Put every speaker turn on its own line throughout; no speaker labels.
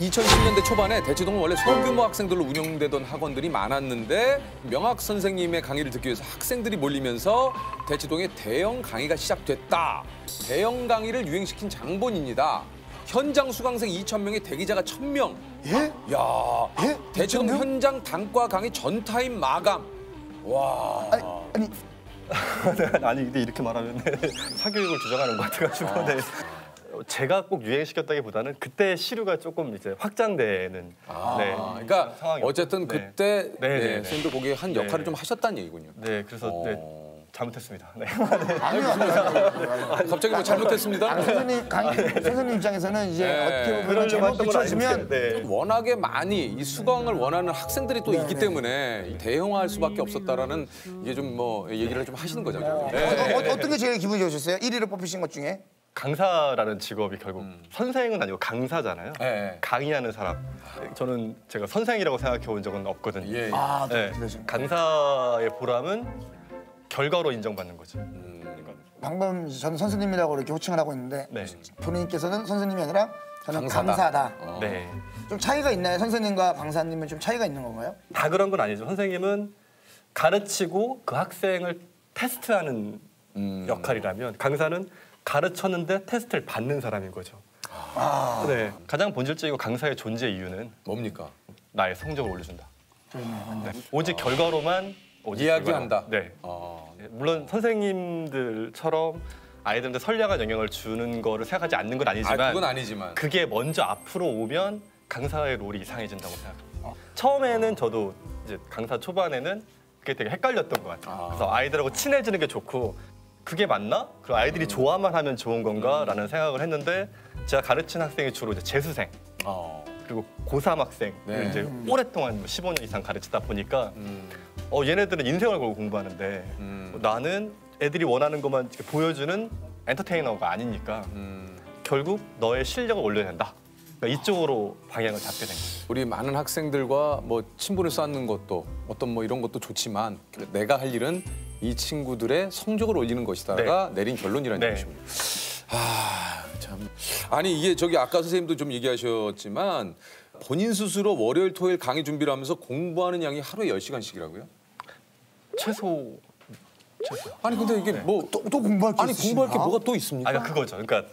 2010년대 초반에 대치동은 원래 소규모 학생들로 운영되던 학원들이 많았는데 명학 선생님의 강의를 듣기 위해서 학생들이 몰리면서 대치동에 대형 강의가 시작됐다. 대형 강의를 유행시킨 장본인이다. 현장 수강생 2,000명에 대기자가 1,000명.
예?
야,
예?
대치동
2,000명?
현장 단과 강의 전 타임 마감. 와.
아니
아니 근데 이렇게 말하면 사교육을 주장하는 것 같아가지고 네. 제가 꼭 유행시켰다기보다는 그때 시류가 조금 이제 확장되는 네.
그러니까
상황이었죠.
어쨌든
네.
그때
네.
선생님도 거기에 한 역할을
네.
좀 하셨다는 얘기군요.
네, 그래서 네, 잘못했습니다. 네.
갑자기 뭐 잘못했습니다.
선생님 선생님 입장에서는 이제
네.
어떻게 보면
그러려고
잘못
했던 건
비춰지면
아닌데, 네.
워낙에 많이 이 수강을 원하는 학생들이 또 있기 때문에 대형화할 수밖에 없었다라는 이게 좀 뭐 얘기를 좀 하시는 거잖아요. 네.
어떤 게 제일 기분이 좋으셨어요? 1위를 뽑히신 것 중에?
강사라는 직업이 결국 선생은 아니고 강사잖아요.
네.
강의하는 사람. 저는 제가 선생이라고 생각해 본 적은 없거든요.
예.
네. 강사의 보람은 결과로 인정받는 거죠.
방금 저는 선생님이라고 이렇게 호칭을 하고 있는데
네.
본인께서는 선생님이 아니라 저는
강사다.
강사다.
네.
좀 차이가 있나요? 선생님과 강사님은 좀 차이가 있는 건가요?
다 그런 건 아니죠. 선생님은 가르치고 그 학생을 테스트하는 역할이라면 강사는 가르쳤는데 테스트를 받는 사람인 거죠. 네. 가장 본질적이고 강사의 존재 이유는
뭡니까?
나의 성적을 올려준다. 네. 오직 결과로만
이야기한다.
네. 물론 선생님들처럼 아이들한테 선량한 영향을 주는 거를 생각하지 않는 건 아니지만,
그건 아니지만
그게 먼저 앞으로 오면 강사의 롤이 이상해진다고 생각합니다. 처음에는 저도 이제 강사 초반에는 그게 되게 헷갈렸던 것 같아요. 그래서 아이들하고 친해지는 게 좋고 그게 맞나? 그리고 아이들이 좋아만 하면 좋은 건가? 라는 생각을 했는데 제가 가르친 학생이 주로 이제 재수생 그리고 고3 학생을
네.
이제 오랫동안 15년 이상 가르치다 보니까 얘네들은 인생을 걸고 공부하는데 나는 애들이 원하는 것만 이렇게 보여주는 엔터테이너가 아니니까 결국 너의 실력을 올려야 된다. 그러니까 이쪽으로 방향을 잡게 된 거예요.
우리 많은 학생들과 뭐 친분을 쌓는 것도 어떤 뭐 이런 것도 좋지만 내가 할 일은 이 친구들의 성적을 올리는 것이다가 내린 결론이라는
네.
것입니다. 참. 아니 이게 저기 아까 선생님도 좀 얘기하셨지만 본인 스스로 월요일 토요일 강의 준비를 하면서 공부하는 양이 하루에 10시간씩이라고요?
최소.
아니 근데 이게 뭐
또 공부할 게
아니
있으신가?
공부할 게 뭐가 또 있습니까?
그러니까 그거죠. 그러니까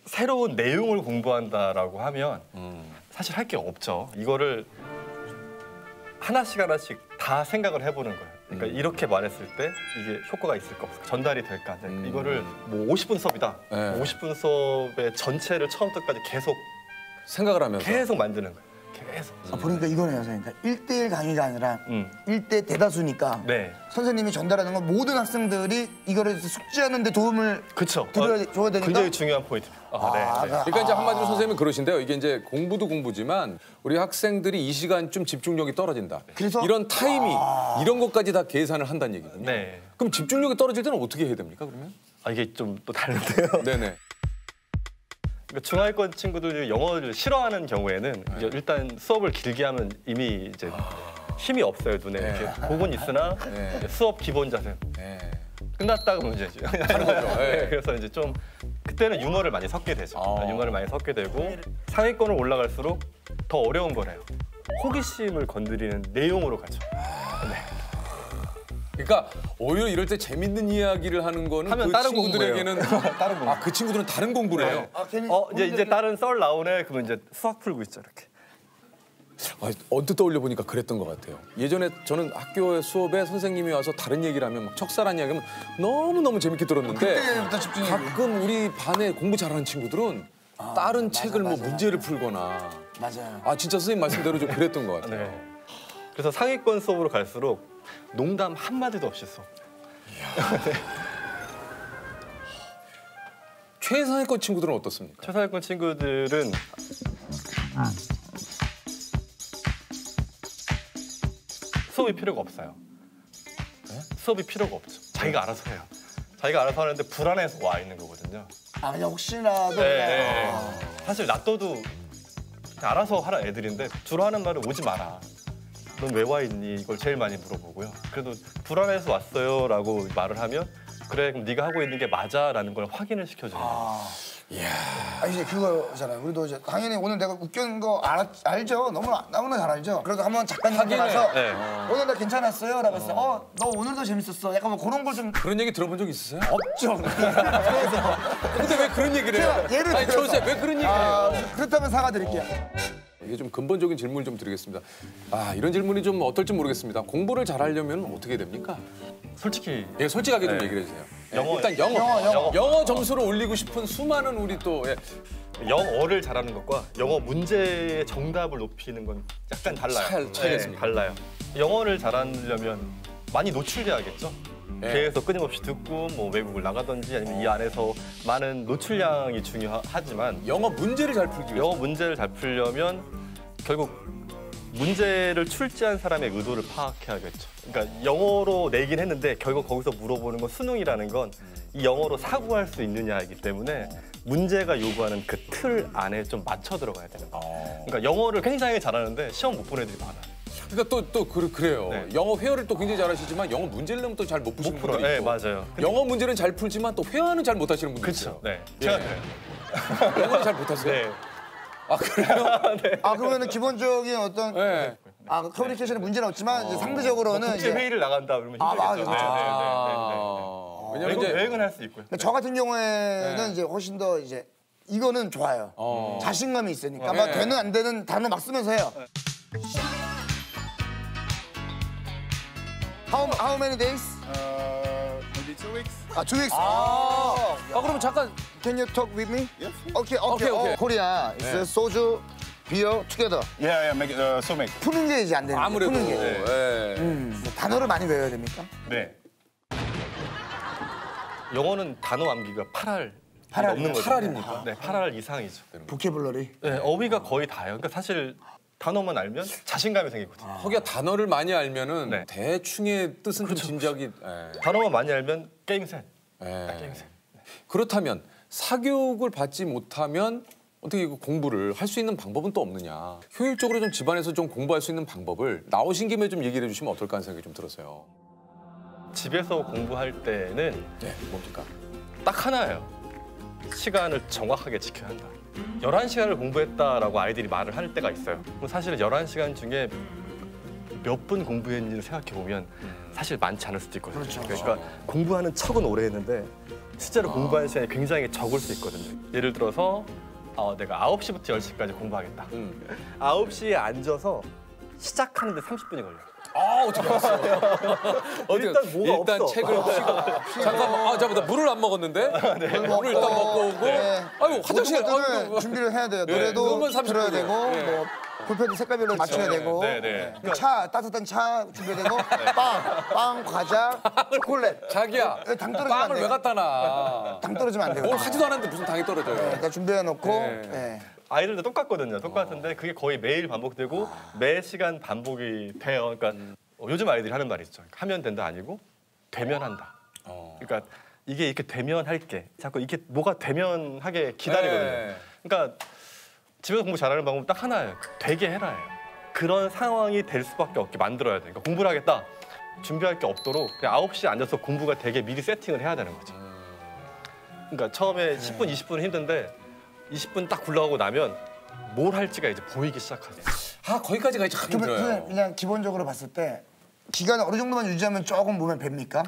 새로운 내용을 공부한다라고 하면 사실 할 게 없죠. 이거를 하나씩 다 생각을 해보는 거예요. 그러니까 이렇게 말했을 때 이게 효과가 있을까 없을까, 전달이 될까. 이거를 뭐 50분 수업이다.
네.
50분 수업의 전체를 처음부터 끝까지
생각을 하면서
계속 만드는 거예요. 계속.
보니까 이거네요, 선생님. 그러니까 1대1 강의가 아니라 1대 대다수니까
네.
선생님이 전달하는 건 모든 학생들이 이거를 숙지하는 데 도움을
그렇죠.
줘야 되니까
굉장히 중요한 포인트입니다. 네.
그러니까 이제 한마디로 선생님은 그러신데요. 이게 이제 공부도 공부지만 우리 학생들이 이 시간쯤 집중력이 떨어진다.
그래서
이런 타이밍 이런 것까지 다 계산을 한다는 얘기군요.
네.
그럼 집중력이 떨어질 때는 어떻게 해야 됩니까? 그러면?
이게 좀 또 다른데요.
네네.
그러니까 중하위권 친구들이 영어를 싫어하는 경우에는 이제 일단 수업을 길게 하면 이미 이제 힘이 없어요, 눈에. 이렇게 복은 있으나 이제 수업 기본 자세. 끝났다가 문제지.
하는 거죠.
네, 그래서 이제 좀 그때는 유머를 많이 섞게 되죠. 유머를 많이 섞게 되고 상위권을 올라갈수록 더 어려운 거래요. 호기심을 건드리는 내용으로 가죠. 네.
그러니까 오히려 이럴 때 재밌는 이야기를 하는 거는
하면
그
다른
친구들에게는
다른 공부.
그 친구들은 다른 공부를 해요.
이제 다른 썰 나오네. 그러면 이제 수학 풀고 있죠, 이렇게.
언뜻 떠올려 보니까 그랬던 것 같아요. 예전에 저는 학교의 수업에 선생님이 와서 다른 얘기를 하면 막 척살한 이야기하면 너무너무 재밌게 들었는데
그때부터 집중력이.
가끔 우리 반에 공부 잘하는 친구들은 다른 책을 뭐 문제를 풀거나
맞아요.
진짜 선생님 말씀대로 좀 그랬던 것 같아요.
네. 그래서 상위권 수업으로 갈수록 농담 한마디도 없이 수업.
최상위권 친구들은 어떻습니까?
최상위권 친구들은 수업이 필요가 없어요. 수업이 필요가 없죠. 자기가 알아서 해요. 자기가 알아서 하는데 불안해서 와 있는 거거든요.
그냥 혹시라도
네. 사실 놔둬도 그냥 알아서 하라 애들인데 주로 하는 말은 오지 마라. 넌 왜 와 있니? 이걸 제일 많이 물어보고요. 그래도 불안해서 왔어요라고 말을 하면 그래 그럼 네가 하고 있는 게 맞아라는 걸 확인을 시켜주는 거예요.
이제 그거잖아요. 우리도 이제 당연히 오늘 내가 웃긴 거 알죠? 너무나 잘 알죠? 그래도 한번 작가님한테 가서 오늘 나 괜찮았어요? 라고 했어. 너 오늘도 재밌었어. 약간 뭐 그런 걸 좀.
그런 얘기 들어본 적 있으세요?
없죠.
근데 왜 그런 얘기를 해요?
제가 예를 들어서.
조세 왜 그런 얘기를 해요?
그렇다면 사과드릴게요.
이게 좀 근본적인 질문을 좀 드리겠습니다. 이런 질문이 좀 어떨지 모르겠습니다. 공부를 잘하려면 어떻게 됩니까?
솔직히
예, 솔직하게 좀 얘기를 해주세요.
영어,
일단 영어 점수를 올리고 싶은 수많은 우리 또
영어를 잘하는 것과 영어 문제의 정답을 높이는 건 약간 달라요.
차이가 있습니까?
달라요. 영어를 잘하려면 많이 노출돼야겠죠. 배에서 끊임없이 듣고 뭐 외국을 나가든지 아니면 이 안에서 많은 노출량이 중요하지만
영어 문제를 잘 풀기 위해서
영어 문제를 잘 풀려면 결국 문제를 출제한 사람의 의도를 파악해야겠죠. 그러니까 영어로 내긴 했는데 결국 거기서 물어보는 건 수능이라는 건 이 영어로 사고할 수 있느냐이기 때문에 문제가 요구하는 그 틀 안에 좀 맞춰 들어가야 되는 거예요. 그러니까 영어를 굉장히 잘하는데 시험 못 보는 애들이 많아요.
그러니까 그래요.
네.
영어 회화를 또 굉장히 잘하시지만 영어 문제를 내면 또 잘 못 푸시는 분들이
네,
있고
맞아요.
영어 문제는 잘 풀지만 또 회화는 잘 못하시는 분들이 있어요.
그렇죠. 네. 제가 그래요.
영어를 잘 못하세요?
네.
그래요?
그러면은 기본적인 어떤
네.
커뮤니케이션에 문제는 없지만 이제 상대적으로는
국제 회의를 나간다 그러면
맞아,
힘들겠죠.
그렇죠.
왜냐면 이제
여행은 할 수 있고요.
저 같은 경우에는 이제 훨씬 더 이제 이거는 좋아요. 자신감이 있으니까 막 되는 안 되는 단어 막 쓰면서 해요. How many days?
Maybe 2 weeks.
2 weeks.
그러면 잠깐
Can you talk with me?
Yes.
Okay. Korea is soju, beer together.
Yeah, make it so make.
푸는 게 이제 안 되는
아무래도
푸는 게. 단어를 많이 외워야 됩니까?
네. 영어는 단어 암기가 8할
팔
넘는 거죠.
8할입니까?
네, 8할 이상이죠.
보케블러리.
네, 어휘가 거의 다예요. 그러니까 사실 단어만 알면 자신감이 생기거든요.
거기가 단어를 많이 알면은
네.
대충의 뜻은 좀 짐작이
단어만 많이 알면 게임 셋.
예. 그렇다면 사교육을 받지 못하면 어떻게 이거 공부를 할 수 있는 방법은 또 없느냐. 효율적으로 좀 집안에서 좀 공부할 수 있는 방법을 나오신 김에 좀 얘기를 해주시면 어떨까 하는 생각이 좀 들어서요.
집에서 공부할 때는
네, 뭡니까?
딱 하나예요. 시간을 정확하게 지켜야 한다. 11시간을 공부했다라고 아이들이 말을 할 때가 있어요. 그럼 사실 11시간 중에 몇 분 공부했는지를 생각해보면 사실 많지 않을 수도 있거든요. 그러니까 공부하는 척은 오래 했는데 실제로 공부하는 시간이 굉장히 적을 수 있거든요. 예를 들어서 내가 9시부터 10시까지 공부하겠다. 9시에 앉아서 시작하는데 30분이 걸려요.
어떻게 알았어요?
일단 뭐가
일단
없어.
책을 펴고 잠깐만. 잠깐만, 물을 안 먹었는데? 물을 일단 먹고 오고. 아이고, 화장실. 아이고,
준비를 해야 돼요.
그러면
노래도
30
들어야
분이에요.
되고
네.
뭐 볼펜도 색깔별로 맞춰야 되고
네.
차 따뜻한 차 준비해야 되고 빵, 과자, 초콜릿.
자기야,
당 떨어지면 안
빵을
돼요.
왜 갖다 놔?
당 떨어지면 안 돼요.
뭘 하지도 않았는데 무슨 당이 떨어져요?
일단 준비해 놓고
네.
아이들도 똑같거든요. 똑같은데 그게 거의 매일 반복되고 매 시간 반복이 돼요. 그러니까 요즘 아이들이 하는 말이 있죠. 하면 된다 아니고 되면 한다. 그러니까 이게 이렇게 되면 할게. 자꾸 이게 뭐가 되면 하게 기다리거든요.
네.
그러니까 집에서 공부 잘하는 방법은 딱 하나예요. 되게 해라예요. 그런 상황이 될 수밖에 없게 만들어야 돼요. 그러니까 공부를 하겠다. 준비할 게 없도록 그냥 9시에 앉아서 공부가 되게 미리 세팅을 해야 되는 거죠. 그러니까 처음에 10분, 20분은 힘든데 20분 딱 굴러가고 나면 뭘 할지가 이제 보이기 시작하죠.
거기까지가 참
그러면
힘들어요.
그냥 기본적으로 봤을 때 기간을 어느 정도만 유지하면 조금 몸에 뵭니까?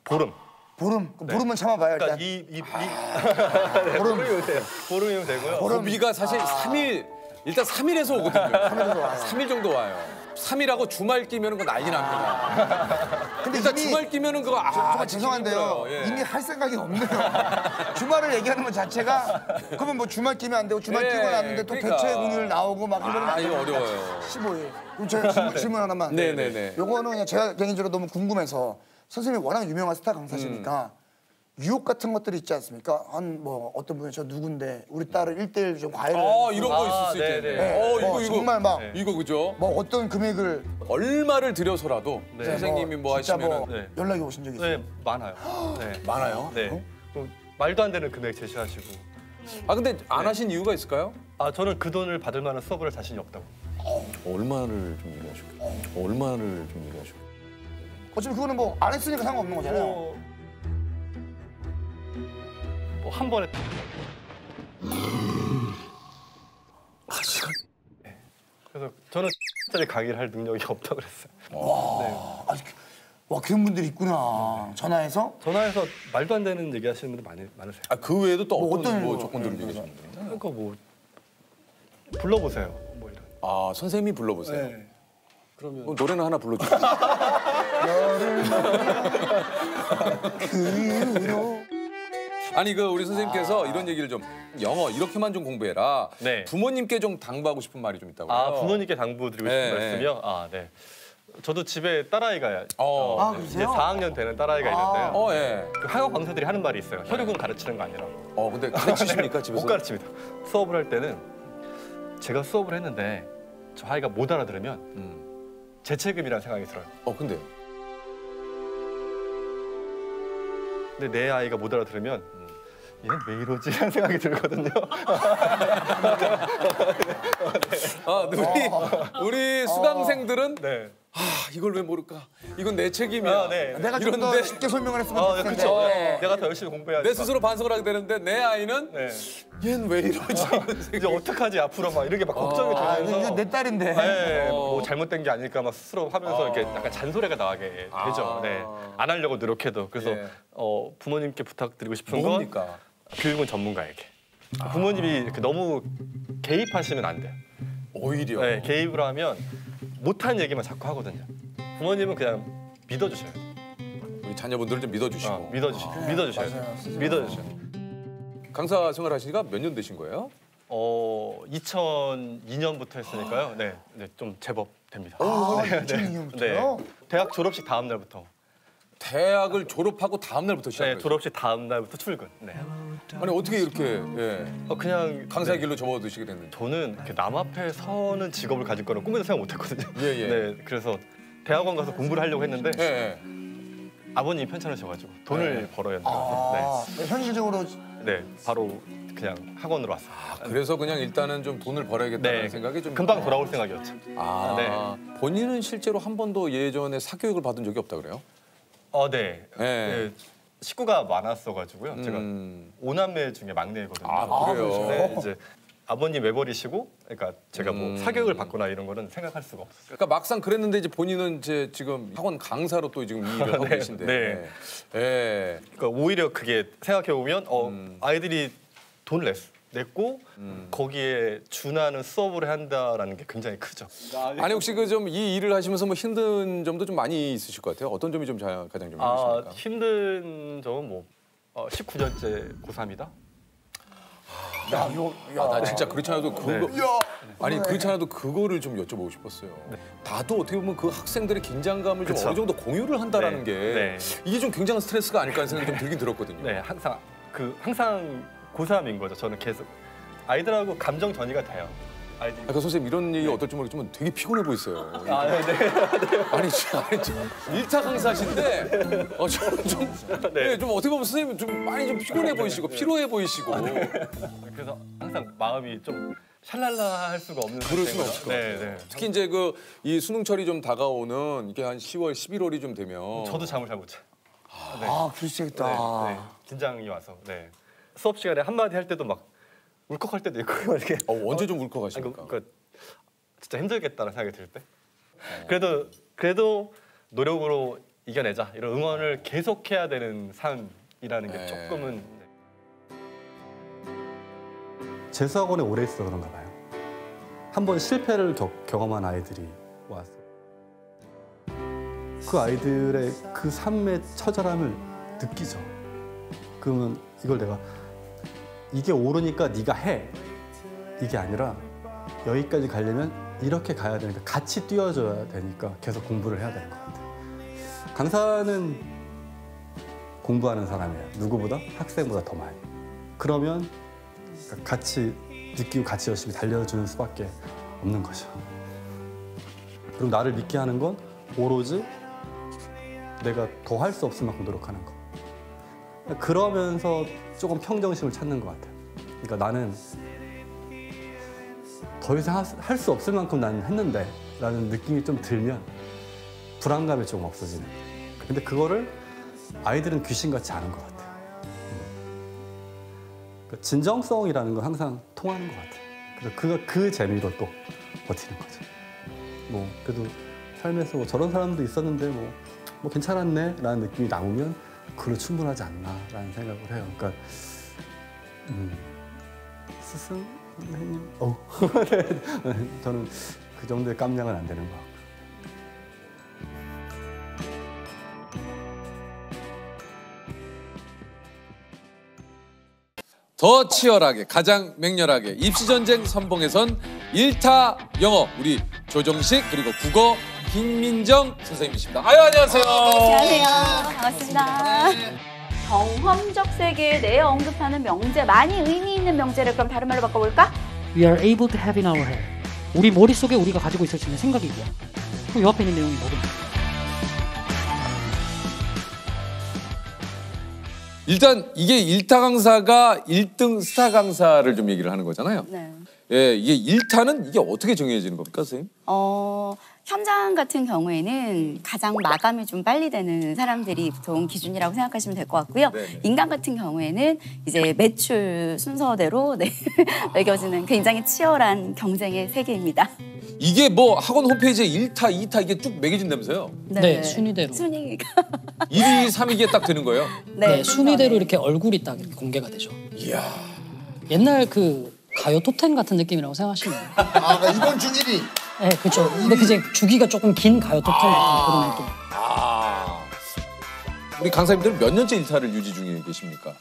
보름.
보름? 보름은 참아봐요 일단.
그러니까 보름이면 되고요.
고비가 사실 3일, 일단 3일에서 오거든요.
3일에서 와요.
3일 정도 와요. 3일하고 주말 끼면 그거 난리 납니다.
근데
일단
이미
주말 끼면은 그거
정말
진짜
죄송한데요.
힘들어요. 예.
이미 할 생각이 없네요. 주말을 얘기하는 것 자체가 그러면 뭐 주말 끼면 안 되고 주말
예,
끼고 났는데 또
그러니까.
대체 공휴일 나오고 막 이러면
이거 어려워요.
15일. 그럼 제가 질문 하나만.
네네네.
요거는 그냥 제가 개인적으로 너무 궁금해서 선생님이 워낙 유명한 스타 강사시니까 유혹 같은 것들이 있지 않습니까? 한 뭐 어떤 분이 저 누군데 우리 딸을 1대1 좀 과외를
이런 거 있을 수
네네.
있겠네.
뭐 정말 막
이거 그죠?
뭐 어떤 금액을
얼마를 들여서라도 선생님이 뭐
진짜
하시면은
뭐
네.
연락이 오신 적이 있어요?
네, 많아요. 네.
많아요.
네. 말도 안 되는 금액 제시하시고.
근데 안 하신 이유가 있을까요?
저는 그 돈을 받을 만한 수업을 할 자신이 없다고.
얼마를 좀 얘기하시고. 얼마를 좀 얘기하시고.
어차피 그거는 뭐 안 했으니까 상관없는 거잖아요.
뭐 한 번에 그래서 저는 짜리 강의를 할 능력이 없다고 그랬어요.
와 그런 분들이 있구나. 전화해서?
전화해서 말도 안 되는 얘기 하시는 분들 많으세요.
아, 그 외에도 또
뭐
어떤
어떤
뭐 조건들을 얘기하시는 분들이?
그러니까 뭐 불러보세요. 뭐 이런.
아, 선생님이 불러보세요.
네. 그러면
그럼 노래는 하나 불러주세요. 아니 그 우리 선생님께서 이런 얘기를 좀 영어 이렇게만 좀 공부해라.
네.
부모님께 좀 당부하고 싶은 말이 좀 있다고요.
아 부모님께 당부드리고 싶은
네,
말씀이요? 아 네. 저도 집에 딸아이가
아,
이제
그러세요?
4학년 되는 딸아이가 있는데요.
예.
그 학원 강사들이 하는 말이 있어요. 혈육은 가르치는 거 아니라고.
근데 가르치십니까 집에서?
못 가르칩니다. 수업을 할 때는 제가 수업을 했는데 저 아이가 못 알아들으면 제 책임이라는 생각이 들어요.
근데
근데 내 아이가 못 알아들으면 얘는 왜 이러지? 라는 생각이 들거든요.
우리 수강생들은
네.
이걸 왜 모를까? 이건 내 책임이야.
네.
내가 좀 더
이런데
쉽게 설명을 했으면
네,
좋겠는데.
그렇죠.
네.
내가 더 열심히 공부해야지.
내 스스로 반성을 하게 되는데 내 아이는
네.
얘는 왜 이러지?
이제 어떡하지 앞으로 막 이렇게 막 걱정이
아,
되면서
이거 내 딸인데.
네, 뭐 잘못된 게 아닐까 막 스스로 하면서 이렇게 약간 잔소리가 나게 되죠. 네. 안 하려고 노력해도. 그래서
예.
부모님께 부탁드리고 싶은 건
뭡니까?
교육은 전문가에게. 부모님이 이렇게 너무 개입하시면 안 돼요.
오히려.
네, 개입을 하면 못한 얘기만 자꾸 하거든요. 부모님은 그냥 믿어주셔야 돼요.
우리 자녀분들을 좀 믿어주시고.
믿어주셔야 돼요. 믿어주셔야 돼요.
강사 생활하시니까 몇 년 되신 거예요?
2002년부터 했으니까요. 네, 좀 제법 됩니다.
아,
네.
2002년부터요?
대학 졸업식 다음 날부터.
대학을 졸업하고 다음 날부터
네,
시작했어요.
졸업식 다음 날부터 출근. 네.
아니 어떻게 이렇게
그냥
강사의
네.
길로 접어드시게 됐는지.
저는 이렇게 남 앞에 서는 직업을 가질 거는 꿈에도 생각 못했거든요.
예.
네, 그래서 대학원 가서 공부를 하려고 했는데
예.
아버님이 편찮으셔가지고 돈을 벌어야 된다고.
현실적으로
네, 바로 그냥 학원으로 왔어요.
그래서 그냥 일단은 좀 돈을 벌어야겠다는
네,
생각이 좀
금방 돌아올 생각이었죠.
본인은 실제로 한 번도 예전에 사교육을 받은 적이 없다 그래요?
네.
네.
네, 식구가 많았어가지고요. 제가
음.
5남매 중에 막내거든요.
그래요.
네, 이제 아버님 외벌이시고, 그러니까 제가 뭐 사교육을 받거나 이런 거는 생각할 수가 없었어요.
그러니까 막상 그랬는데 이제 본인은 이제 지금 학원 강사로 또 지금 이 일을 하고
네,
계신데.
네.
예.
그러니까 오히려 그게 생각해 보면 아이들이 돈을 냈고 거기에 준하는 수업을 한다라는 게 굉장히 크죠.
아니 혹시 그 좀 이 일을 하시면서 뭐 힘든 점도 좀 많이 있으실 것 같아요. 어떤 점이 좀 가장 좀 힘드십니까?
힘든 점은 뭐 19년째 고3이다.
나 진짜 그렇지 않아도 그거
네.
아니 그렇지 않아도 그거를 좀 여쭤보고 싶었어요. 나도 어떻게 보면 그 학생들의 긴장감을 좀
그쵸.
어느 정도 공유를 한다라는
네.
게
네.
이게 좀 굉장한 스트레스가 아닐까 하는 생각이 좀 들긴 들었거든요.
네, 항상 고3인 거죠. 저는 계속 아이들하고 감정 전이가 돼요. 아이들.
아까 선생님 이런 얘기 어떨지 모르겠지만 되게 피곤해 보이세요.
네.
아니 좀 일타 강사신데 저는 좀,
네.
좀 어떻게 보면 선생님 좀 많이 좀 피곤해 보이시고 피로해 보이시고
그래서 항상 마음이 좀 샬랄라 할 수가 없는
그럴 수는
상태인
없을 것
거죠.
같아요.
네.
특히 이제 그 이 수능철이 좀 다가오는 이게 한 10월, 11월이 좀 되면
저도 잠을 잘 못 자요.
그러시겠다.
네. 긴장이 와서. 네. 수업 시간에 한마디 할 때도 막 울컥할 때도 있고 이렇게.
언제 좀
아니,
울컥하십니까?
그러니까 진짜 힘들겠다는 생각이 들 때. 그래도 노력으로 이겨내자 이런 응원을 계속해야 되는 삶이라는 게
네.
조금은.
재수학원에 오래 있어 그런가 봐요. 한 번 실패를 경험한 아이들이 왔어요. 그 아이들의 그 삶의 처절함을 느끼죠. 그러면 이걸 내가 이게 옳으니까 네가 해. 이게 아니라 여기까지 가려면 이렇게 가야 되니까 같이 뛰어줘야 되니까 계속 공부를 해야 되는 것 같아요. 강사는 공부하는 사람이에요. 누구보다 학생보다 더 많이. 그러면 같이 느끼고 같이 열심히 달려주는 수밖에 없는 거죠. 그리고 나를 믿게 하는 건 오로지 내가 더 할 수 없을 만큼 노력하는 거. 그러면서 조금 평정심을 찾는 것 같아요. 그러니까 나는 더 이상 할 수 없을 만큼 나는 했는데 라는 느낌이 좀 들면 불안감이 조금 없어지는. 근데 그거를 아이들은 귀신같이 아는 것 같아요. 그러니까 진정성이라는 건 항상 통하는 것 같아요. 그래서 그 재미로 또 버티는 거죠. 뭐 그래도 삶에서 뭐 저런 사람도 있었는데 뭐 괜찮았네라는 느낌이 나오면 그걸로 충분하지 않나라는 생각을 해요. 그러니까 스승 선생님, 네. 저는 그 정도의 깜냥은 안 되는 것 같고.
더 치열하게 가장 맹렬하게 입시전쟁 선봉에선 1타 영어 우리 조정식 그리고 국어 김민정 선생님이십니다. 아유 안녕하세요.
안녕하세요. 반갑습니다. 경험적 세계에 대해 언급하는 명제, 많이 의미 있는 명제를 그럼 다른 말로 바꿔볼까?
We are able to have in our head. 우리 머릿속에 우리가 가지고 있을 수 있는 생각이고요. 그럼 이 앞에 있는 내용이 뭐겠냐?
일단 이게 1타 강사가 1등 스타 강사를 좀 얘기를 하는 거잖아요.
네.
예, 이게 1타는 이게 어떻게 정해지는 겁니까, 선생님?
현장 같은 경우에는 가장 마감이 좀 빨리 되는 사람들이 보통 기준이라고 생각하시면 될 것 같고요.
네네.
인간 같은 경우에는 이제 매출 순서대로 매겨지는 굉장히 치열한 경쟁의 세계입니다.
이게 뭐 학원 홈페이지에 1타, 2타 이게 쭉 매겨진다면서요?
네, 순위대로.
순위가
1위, 3위게 딱 되는 거예요?
네, 순위대로 이렇게 얼굴이 딱 이렇게 공개가 되죠.
이야.
옛날 그 가요 톱10 같은 느낌이라고 생각하시면 돼요.
그러니까 이번 주 1위.
네, 그렇죠. 근데 이제 주기가 조금 긴 가요 톱10 같은 그런 활동.
우리 강사님들은 몇 년째 1타를 유지 중에 계십니까?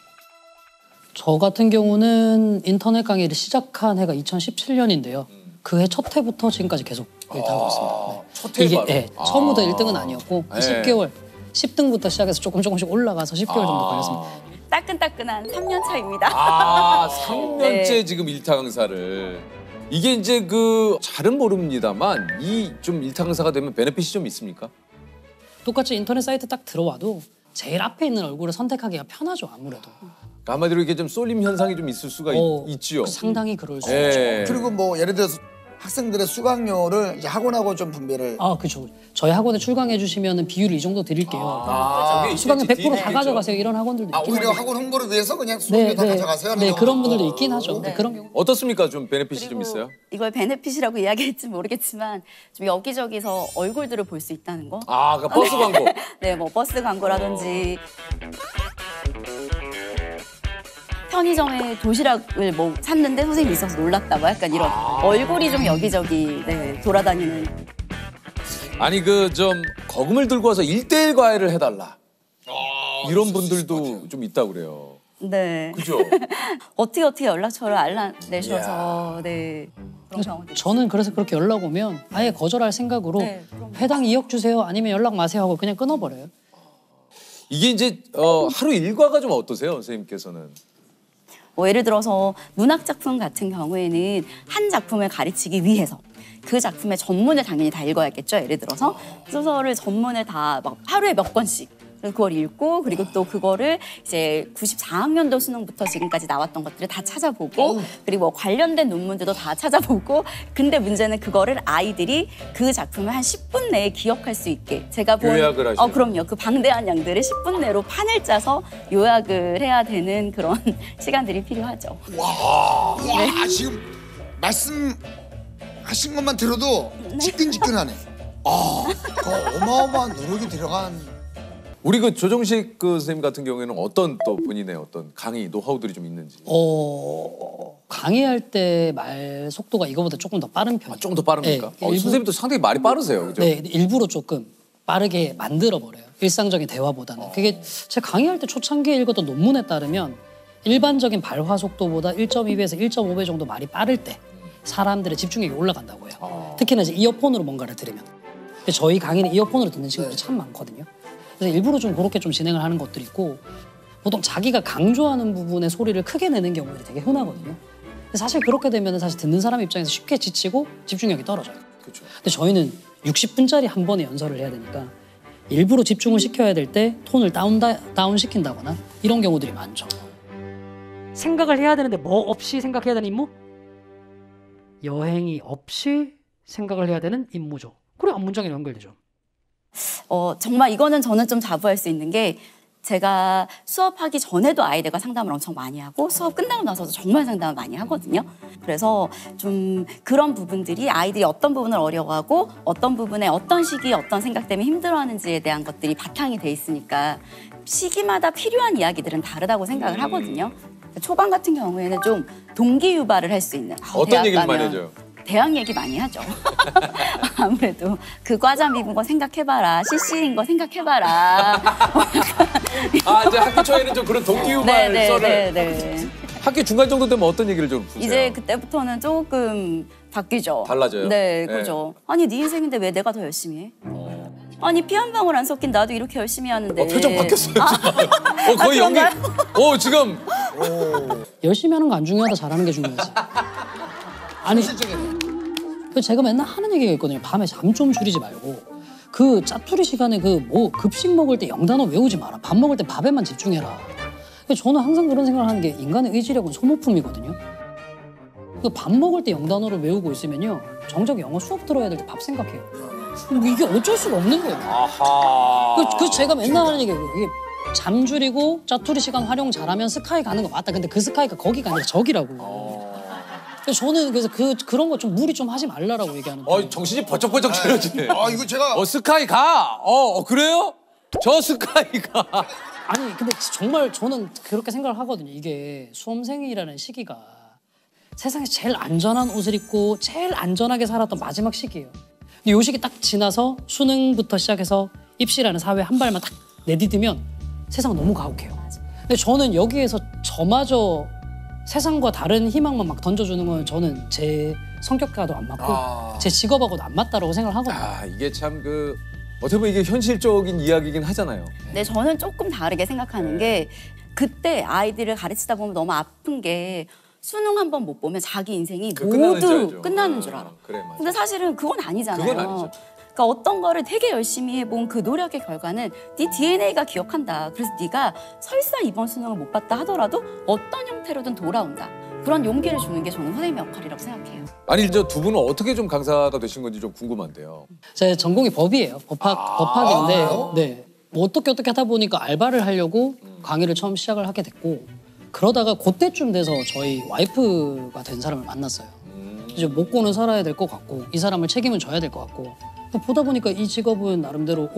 저 같은 경우는 인터넷 강의를 시작한 해가 2017년인데요. 그 해 첫 해부터 지금까지 계속 하고 있습니다. 네.
첫 해
이게
바로?
네, 처음부터 1등은 아니었고
네.
10개월, 10등부터 시작해서 조금씩 올라가서 10개월 정도 걸렸습니다.
따끈따끈한 3년 차입니다.
3년째
네.
지금 1타 강사를. 이게 이제 그 잘은 모릅니다만 이 좀 1타 강사가 되면 베네핏이 좀 있습니까?
똑같이 인터넷 사이트 딱 들어와도 제일 앞에 있는 얼굴을 선택하기가 편하죠, 아무래도.
한마디로 이게 좀 쏠림 현상이 좀 있을 수가 있지요.
상당히 그럴 수 있죠.
예.
그리고 뭐 예를 들어서 학생들의 수강료를 이제 학원하고 좀 분배를.
그렇죠. 저희 학원에 출강해 주시면 비율을 이 정도 드릴게요.
그게
수강료
있겠지,
100% 다
있겠죠.
가져가세요. 이런 학원들도 있긴
오히려
하죠.
학원 홍보를 위해서 그냥 수강료 다 가져가세요.
네,
하는
그런 분들도 있긴 하죠. 네, 그런 경우.
어떻습니까? 좀 베네핏이 좀
그리고
있어요?
이걸 베네핏이라고 이야기할지 모르겠지만 좀 여기저기서 얼굴들을 볼 수 있다는 거.
그 버스 광고.
네, 뭐 버스 광고라든지 편의점에 도시락을 뭐 샀는데 선생님이 있어서 놀랐다고 약간 이런 얼굴이 좀 여기저기 돌아다니는.
아니 그 좀 거금을 들고 와서 1대1 과외를 해달라. 이런 분들도 좀 있다고 그래요.
네.
그죠?
어떻게 연락처를 알려내셔서 네. 그런 경우도
저는 그래서 그렇게 연락 오면 아예 거절할 생각으로
네, 그럼.
회당 2억 주세요. 아니면 연락 마세요 하고 그냥 끊어버려요.
이게 이제 하루 일과가 좀 어떠세요, 선생님께서는?
뭐 예를 들어서 문학 작품 같은 경우에는 한 작품을 가르치기 위해서 그 작품의 전문을 당연히 다 읽어야겠죠. 예를 들어서 소설을 전문을 다 막 하루에 몇 권씩 그걸 읽고 그리고 또 그거를 이제 94학년도 수능부터 지금까지 나왔던 것들을 다 찾아보고 그리고 뭐 관련된 논문들도 다 찾아보고 근데 문제는 그거를 아이들이 그 작품을 한 10분 내에 기억할 수 있게 제가 본
요약을 하시는
그럼요. 그 방대한 양들을 10분 내로 판을 짜서 요약을 해야 되는 그런 시간들이 필요하죠.
와, 지금 말씀하신 것만 들어도 지끈지끈하네. 그 어마어마한 노력이 들어간.
우리 그 조정식 그 선생님 같은 경우에는 어떤 또 본인의 어떤 강의 노하우들이 좀 있는지.
강의할 때 말 속도가 이거보다 조금 더 빠른 편이에요.
좀 더 빠릅니까?
네, 일부-
선생님도 상당히 말이 빠르세요, 그죠?
네, 일부러 조금 빠르게 만들어버려요. 일상적인 대화보다는. 그게 제가 강의할 때 초창기에 읽었던 논문에 따르면 일반적인 발화 속도보다 1.2배에서 1.5배 정도 말이 빠를 때 사람들의 집중력이 올라간다고 해요. 특히나 이제 이어폰으로 뭔가를 들으면. 근데 저희 강의는 이어폰으로 듣는 친구들이 참 많거든요. 그래서 일부러 좀 그렇게 좀 진행을 하는 것들이 있고 보통 자기가 강조하는 부분의 소리를 크게 내는 경우들이 되게 흔하거든요. 근데 사실 그렇게 되면 사실 듣는 사람 입장에서 쉽게 지치고 집중력이 떨어져요.
그렇죠.
근데 저희는 60분짜리 한 번에 연설을 해야 되니까 일부러 집중을 시켜야 될 때 톤을 다운 시킨다거나 이런 경우들이 많죠. 생각을 해야 되는데 뭐 없이 생각해야 되는 임무? 여행이 없이 생각을 해야 되는 임무죠. 그래 문장이 연결되죠.
정말 이거는 저는 좀 자부할 수 있는 게 제가 수업하기 전에도 아이들과 상담을 엄청 많이 하고 수업 끝나고 나서도 정말 상담을 많이 하거든요. 그래서 좀 그런 부분들이 아이들이 어떤 부분을 어려워하고 어떤 부분에 어떤 시기에 어떤 생각 때문에 힘들어하는지에 대한 것들이 바탕이 돼 있으니까 시기마다 필요한 이야기들은 다르다고 생각을 하거든요. 초반 같은 경우에는 좀 동기 유발을 할 수 있는
어떤 얘기를 많이 해줘요?
대학 얘기 많이 하죠. 아무래도 그 과자 미분 거 생각해봐라. CC인 거 생각해봐라.
이제 학기 초에는 좀 그런 동기유발 썰을.
네.
학기 중간 정도 되면 어떤 얘기를 좀 푸세요?
이제 그때부터는 조금 바뀌죠.
달라져요?
네,
네.
그죠. 아니 네 인생인데 왜 내가 더 열심히 해? 아니 피 한 방울 안 섞인 나도 이렇게 열심히 하는데.
표정 바뀌었어요 지금. 거의 연기. 지금.
열심히 하는 거 안 중요하다 잘하는 게 중요하지. 아니 제가 맨날 하는 얘기가 있거든요. 밤에 잠 좀 줄이지 말고 그 짜투리 시간에 그 뭐 급식 먹을 때 영단어 외우지 마라. 밥 먹을 때 밥에만 집중해라. 저는 항상 그런 생각을 하는 게 인간의 의지력은 소모품이거든요. 그 밥 먹을 때 영단어를 외우고 있으면요. 정작 영어 수업 들어야 될 때 밥 생각해요. 이게 어쩔 수가 없는 거예요.
아하.
그 제가 맨날 하는 얘기예요. 이게 잠 줄이고 짜투리 시간 활용 잘하면 스카이 가는 거 맞다. 근데 그 스카이가 거기가 아니라 저기라고. 저는 그래서 그런 거 좀 무리 좀 하지 말라라고 얘기하는데.
정신이 번쩍번쩍 차려지네.
이거 제가
스카이 가. 그래요? 저 스카이 가.
아니 근데 정말 저는 그렇게 생각을 하거든요. 이게 수험생이라는 시기가 세상에서 제일 안전한 옷을 입고 제일 안전하게 살았던 마지막 시기예요. 근데 요 시기 딱 지나서 수능부터 시작해서 입시라는 사회 한 발만 딱 내디디면 세상은 너무 가혹해요. 근데 저는 여기에서 저마저 세상과 다른 희망만 막 던져주는 건 저는 제 성격과도 안 맞고 제 직업하고도 안 맞다라고 생각을 하거든요.
이게 참 어떻게 보면 이게 현실적인 이야기긴 하잖아요.
네, 저는 조금 다르게 생각하는 게 그때 아이들을 가르치다 보면 너무 아픈 게 수능 한 번 못 보면 자기 인생이
끝나는 줄
모두
알죠.
끝나는 줄 알아.
그래, 맞아.
근데 사실은 그건 아니잖아요.
그건 아니죠.
그러니까 어떤 거를 되게 열심히 해본 그 노력의 결과는 네 DNA가 기억한다. 그래서 네가 설사 이번 수능을 못 봤다 하더라도 어떤 형태로든 돌아온다. 그런 용기를 주는 게 저는 선생님의 역할이라고 생각해요.
아니 저 두 분은 어떻게 좀 강사가 되신 건지 좀 궁금한데요.
제 전공이 법이에요. 법학인데 네. 뭐 어떻게 하다 보니까 알바를 하려고 강의를 처음 시작을 하게 됐고 그러다가 그때쯤 돼서 저희 와이프가 된 사람을 만났어요. 이제 먹고는 살아야 될 것 같고 이 사람을 책임은 져야 될 것 같고 보다 보니까 이 직업은 나름대로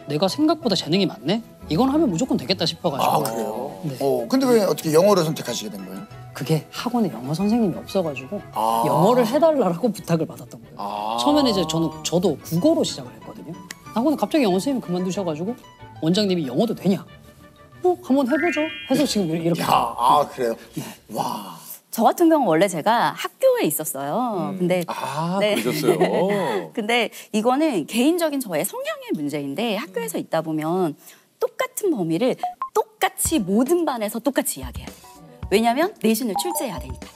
내가 생각보다 재능이 많네? 이건 하면 무조건 되겠다 싶어가지고.
그래요?
네.
근데 왜 어떻게 영어를 선택하시게 된 거예요?
그게 학원에 영어 선생님이 없어가지고 영어를 해달라고 부탁을 받았던 거예요. 처음에는 이제 저도 국어로 시작을 했거든요. 학원에 갑자기 영어 선생님이 그만두셔가지고 원장님이 영어도 되냐? 한번 해보죠. 해서 지금 이렇게.
그래요?
저 같은 경우는 원래 제가 학교에 있었어요. 근데
그러셨어요.
근데 이거는 개인적인 저의 성향의 문제인데 학교에서 있다 보면 똑같은 범위를 똑같이 모든 반에서 똑같이 이야기해야 돼요. 왜냐하면 내신을 출제해야 되니까.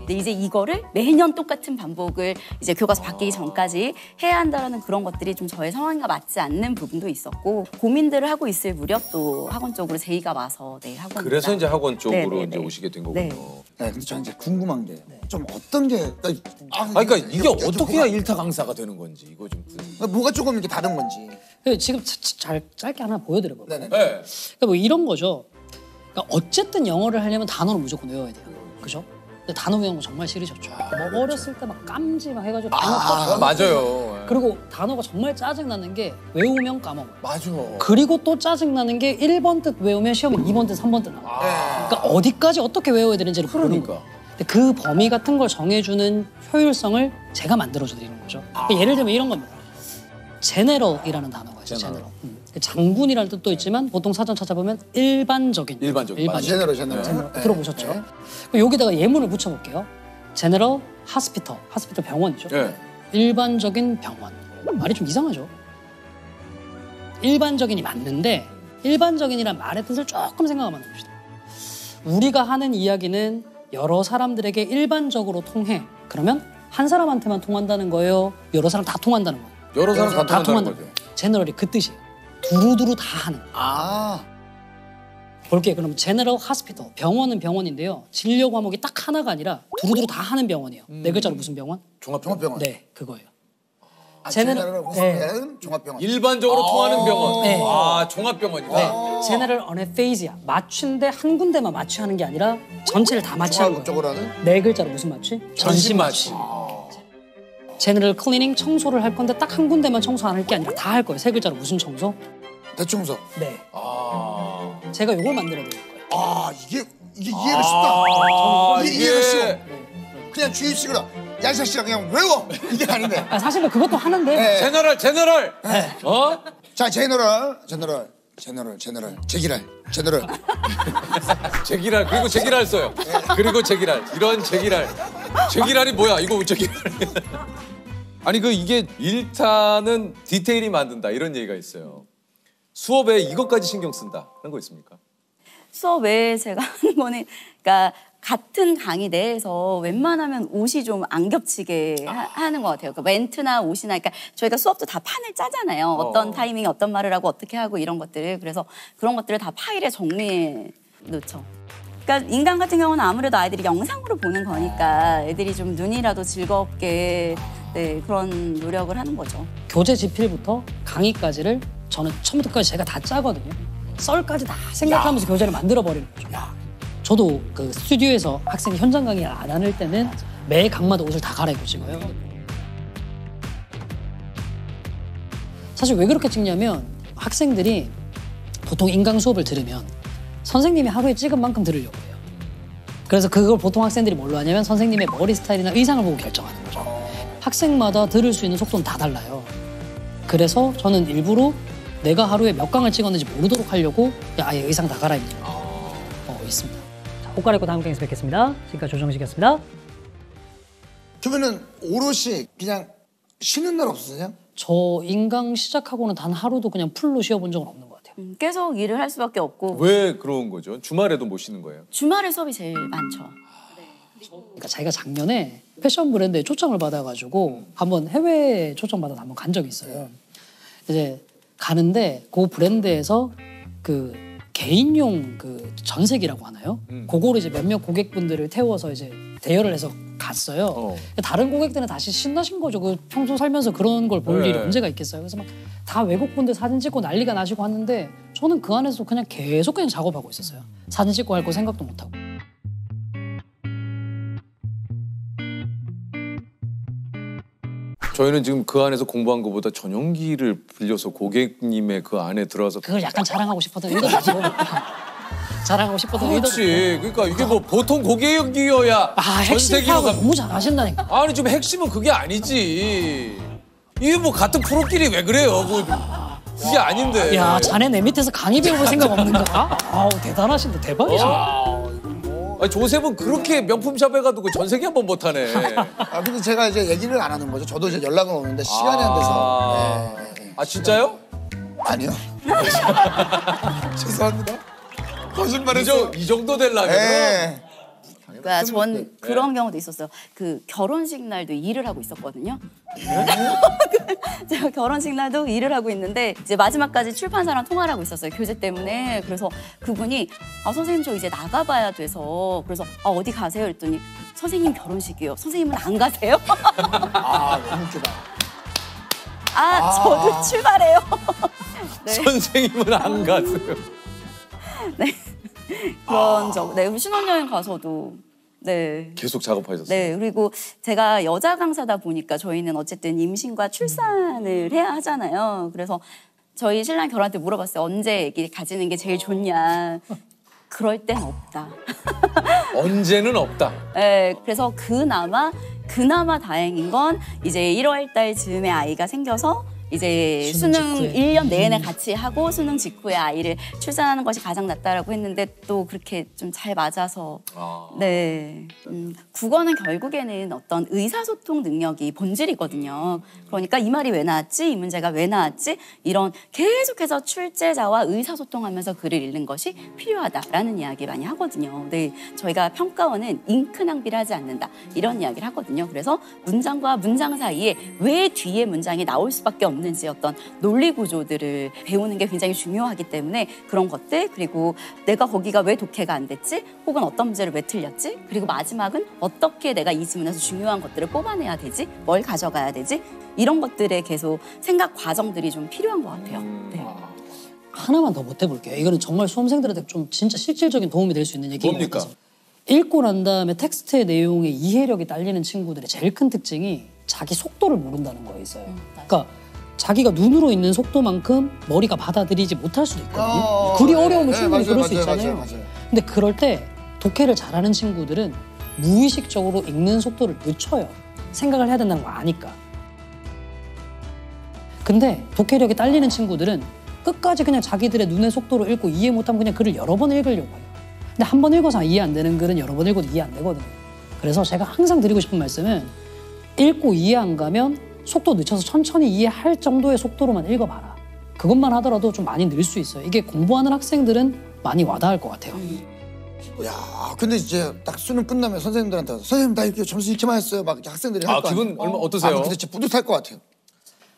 근데 이제 이거를 매년 똑같은 반복을 이제 교과서 바뀌기 전까지 해야 한다는 그런 것들이 좀 저의 상황과 맞지 않는 부분도 있었고 고민들을 하고 있을 무렵 또 학원 쪽으로 제의가 와서 학원.
그래서 이제 학원 쪽으로
네네네.
이제 오시게 된 거군요.
네, 근데 저는 이제 궁금한 게 좀 어떤 게
그러니까 이게 어떻게 해야 일타 강사가 되는 건지 이거 좀.
뭐가 조금 이렇게 다른 건지.
지금 짧게 하나 보여드려볼까요?
네네.
네.
그러니까 뭐 이런 거죠. 그러니까 어쨌든 영어를 하려면 단어를 무조건 외워야 돼요. 그죠? 근데 단어 외우는 거 정말 싫으셨죠. 뭐 어렸을 때 막 깜지 막 해가지고 단어
맞아요.
그리고 단어가 정말 짜증나는 게 외우면 까먹어요.
맞아.
그리고 또 짜증나는 게 1번 뜻 외우면 시험에 2번 뜻, 3번 뜻 나와요. 그러니까 어디까지 어떻게 외워야 되는지를 모르는 거예요. 근데 그 범위 같은 걸 정해주는 효율성을 제가 만들어줘 드리는 거죠. 그러니까 예를 들면 이런 겁니다. 제네럴이라는 단어가 있어요. 제네럴. 장군이라는 뜻도 있지만 보통 사전 찾아보면 일반적인.
제네럴.
들어보셨죠? 여기다가 예문을 붙여볼게요. 제네럴 하스피털. 하스피털 병원이죠.
네.
일반적인 병원. 말이 좀 이상하죠? 일반적인이 맞는데 일반적인이란 말의 뜻을 조금 생각하면 됩니다. 우리가 하는 이야기는 여러 사람들에게 일반적으로 통해. 그러면 한 사람한테만 통한다는 거예요? 여러 사람 다 통한다는 거예요?
여러 사람 다 통한다는 거죠.
제너럴이 그 뜻이에요. 두루두루 다 하는. 볼게요. 그럼 제너럴 하스피털. 병원은 병원인데요. 진료 과목이 딱 하나가 아니라 두루두루 다 하는 병원이에요. 네 글자로 무슨 병원?
종합병원.
네, 그거예요.
제네럴 호스피탈은 종합병원.
일반적으로 통하는 병원.
네.
아, 종합병원이다.
네. 제너럴 어네페이지아. 마취인데 한 군데만 마취하는 게 아니라 전체를 다 마취하는
종합적으로
거예요.
하는?
네 글자로 무슨 마취? 전신 마취. 제너럴 클리닝 청소를 할 건데 딱 한 군데만 청소 안 할 게 아니라 다 할 거예요. 세 글자로 무슨 청소?
대청소.
네. 제가 이걸 만들어 드릴 거예요.
아 이게 이해가 쉽다. 이게 이해가 쉬워. 그냥 주입식으로 야 이 자식아 그냥 외워 이게 아닌데.
아, 사실 뭐 그것도 하는데
네.
제너럴.
자 제너럴 제기랄
제기랄 그리고 제기랄 써요. 그리고 제기랄 이런 제기랄이 뭐야? 이거 제기랄. 아니 이게 일단은 디테일이 만든다 이런 얘기가 있어요. 수업에 이것까지 신경 쓴다 그런 거 있습니까?
수업 외에 제가 하는 거는 그러니까 같은 강의 내에서 웬만하면 옷이 좀 안 겹치게 하는 것 같아요. 그러니까 멘트나 옷이나 그러니까 저희가 수업도 다 판을 짜잖아요. 어떤 타이밍에 어떤 말을 하고 어떻게 하고 이런 것들을. 그래서 그런 것들을 다 파일에 정리해 놓죠. 그러니까 인강 같은 경우는 아무래도 아이들이 영상으로 보는 거니까 애들이 좀 눈이라도 즐겁게 그런 노력을 하는 거죠.
교재 지필부터 강의까지를 저는 처음부터까지 제가 다 짜거든요. 썰까지 다 생각하면서 교재를 만들어 버리는 거죠. 저도 그 스튜디오에서 학생이 현장 강의를 안 할 때는 매 강마다 옷을 다 갈아입고 찍어요. 사실 왜 그렇게 찍냐면 학생들이 보통 인강 수업을 들으면 선생님이 하루에 찍은 만큼 들으려고 해요. 그래서 그걸 보통 학생들이 뭘로 하냐면 선생님의 머리 스타일이나 의상을 보고 결정하는 거죠. 학생마다 들을 수 있는 속도는 다 달라요. 그래서 저는 일부러 내가 하루에 몇 강을 찍었는지 모르도록 하려고 아예 의상 다 갈아입는 있습니다. 자, 옷 갈아입고 다음 강에서 뵙겠습니다. 지금까지 조정식이었습니다.
그러면은 오롯이 그냥 쉬는 날 없으세요?
저 인강 시작하고는 단 하루도 그냥 풀로 쉬어본 적은 없는 것 같아요.
계속 일을 할 수밖에 없고
왜 그런 거죠? 주말에도 못 쉬는 거예요?
주말에 수업이 제일 많죠.
그러니까 자기가 작년에 패션 브랜드에 초청을 받아가지고 한번 해외 초청받아서 한번 간 적이 있어요. 이제 가는데 그 브랜드에서 그 개인용 그 전세기라고 하나요? 그거를 이제 몇몇 고객분들을 태워서 이제 대여를 해서 갔어요. 다른 고객들은 다시 신나신 거죠. 그 평소 살면서 그런 걸 볼 일이 언제가 있겠어요. 그래서 막 다 외국분들 사진 찍고 난리가 나시고 하는데 저는 그 안에서 그냥 계속 그냥 작업하고 있었어요. 사진 찍고 할 거 생각도 못 하고.
저희는 지금 그 안에서 공부한 것보다 전용기를 빌려서 고객님의 그 안에 들어가서
그걸 약간 자랑하고 싶었던 의도도 있고. 자랑하고 싶었던 의도도 있고.
그렇지. 그러니까 이게 뭐 보통 고객이어야
핵심 파악을 너무 잘하신다니까.
아니 좀 핵심은 그게 아니지. 이게 뭐 같은 프로끼리 왜 그래요? 그게 아닌데.
야, 자네 내 밑에서 강의 배워볼 생각 없는 거야? 아우 대단하신데 대박이시네.
아니, 조셉은 그렇게 명품샵에 가도 그 전세기 한 번 못하네.
아 근데 제가 이제 얘기를 안 하는 거죠. 저도 이제 연락은 오는데 시간이 안 돼서. 네.
아 진짜요?
아니요. 죄송합니다. 거짓말해서.
이 정도 되려면.
네.
그러니까 전 그런 경우도 있었어요. 그 결혼식 날도 일을 하고 있었거든요. 제가 결혼식 날도 일을 하고 있는데 이제 마지막까지 출판사랑 통화를 하고 있었어요. 교재 때문에. 그래서 그분이 선생님 저 이제 나가봐야 돼서 그래서 어디 가세요? 그랬더니 선생님 결혼식이요. 선생님은 안 가세요?
너무 웃기다.
저도 출발해요. 네.
선생님은 안 가세요.
네. 그런 적. 네. 신혼여행 가서도 네.
계속 작업하셨어요.
네. 그리고 제가 여자 강사다 보니까 저희는 어쨌든 임신과 출산을 해야 하잖아요. 그래서 저희 신랑 결혼할 때 물어봤어요. 언제 아기 가지는 게 제일 좋냐. 그럴 땐 없다.
언제는 없다.
네. 그래서 그나마 다행인 건 이제 1월 달쯤에 아이가 생겨서 이제 수능
직후에.
1년 내내 같이 하고 수능 직후에 아이를 출산하는 것이 가장 낫다라고 했는데 또 그렇게 좀 잘 맞아서 네 국어는 결국에는 어떤 의사소통 능력이 본질이거든요. 그러니까 이 말이 왜 나왔지? 이 문제가 왜 나왔지? 이런 계속해서 출제자와 의사소통하면서 글을 읽는 것이 필요하다라는 이야기 많이 하거든요. 네, 저희가 평가원은 잉크 낭비를 하지 않는다 이런 이야기를 하거든요. 그래서 문장과 문장 사이에 왜 뒤에 문장이 나올 수밖에 없는 없는지 어떤 논리 구조들을 배우는 게 굉장히 중요하기 때문에 그런 것들, 그리고 내가 거기가 왜 독해가 안 됐지? 혹은 어떤 문제를 왜 틀렸지? 그리고 마지막은 어떻게 내가 이 지문에서 중요한 것들을 뽑아내야 되지? 뭘 가져가야 되지? 이런 것들에 계속 생각 과정들이 좀 필요한 것 같아요. 네.
하나만 더 보태볼게요. 이거는 정말 수험생들한테 좀 진짜 실질적인 도움이 될 수 있는 얘기인 것
뭡니까?
같아서. 읽고 난 다음에 텍스트의 내용의 이해력이 딸리는 친구들의 제일 큰 특징이 자기 속도를 모른다는 거에 있어요. 그러니까 자기가 눈으로 읽는 속도만큼 머리가 받아들이지 못할 수도 있거든요. 글이 어려우면 충분히 그럴 수 있잖아요.
맞아요.
근데 그럴 때 독해를 잘하는 친구들은 무의식적으로 읽는 속도를 늦춰요. 생각을 해야 된다는 걸 아니까. 근데 독해력이 딸리는 친구들은 끝까지 그냥 자기들의 눈의 속도로 읽고 이해 못하면 그냥 글을 여러 번 읽으려고 해요. 근데 한 번 읽어서 이해 안 되는 글은 여러 번 읽어도 이해 안 되거든요. 그래서 제가 항상 드리고 싶은 말씀은 읽고 이해 안 가면 속도 늦춰서 천천히 이해할 정도의 속도로만 읽어봐라. 그것만 하더라도 좀 많이 늘 수 있어요. 이게 공부하는 학생들은 많이 와닿을 것 같아요.
야, 근데 이제 딱 수능 끝나면 선생님들한테 선생님 나 이렇게 점수 이렇게만 했어요. 막 학생들이 할 거 아니에요.
기분 얼마 어떠세요?
근데 진짜 뿌듯할 것 같아요.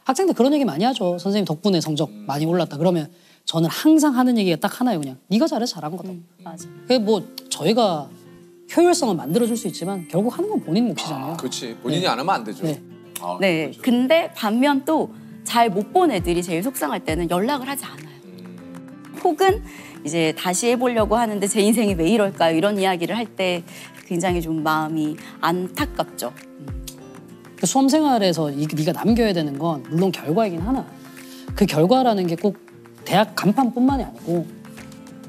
학생들 그런 얘기 많이 하죠. 선생님 덕분에 성적 많이 올랐다. 그러면 저는 항상 하는 얘기가 딱 하나예요. 그냥 네가 잘해서 잘한 거다.
맞아.
그게 뭐 저희가 효율성을 만들어줄 수 있지만 결국 하는 건 본인 몫이잖아요.
그렇지. 본인이 안 하면 안 되죠.
네.
네. 근데 반면 또 잘 못 본 애들이 제일 속상할 때는 연락을 하지 않아요. 혹은 이제 다시 해보려고 하는데 제 인생이 왜 이럴까요? 이런 이야기를 할 때 굉장히 좀 마음이 안타깝죠.
그 수험 생활에서 네가 남겨야 되는 건 물론 결과이긴 하나 그 결과라는 게 꼭 대학 간판뿐만이 아니고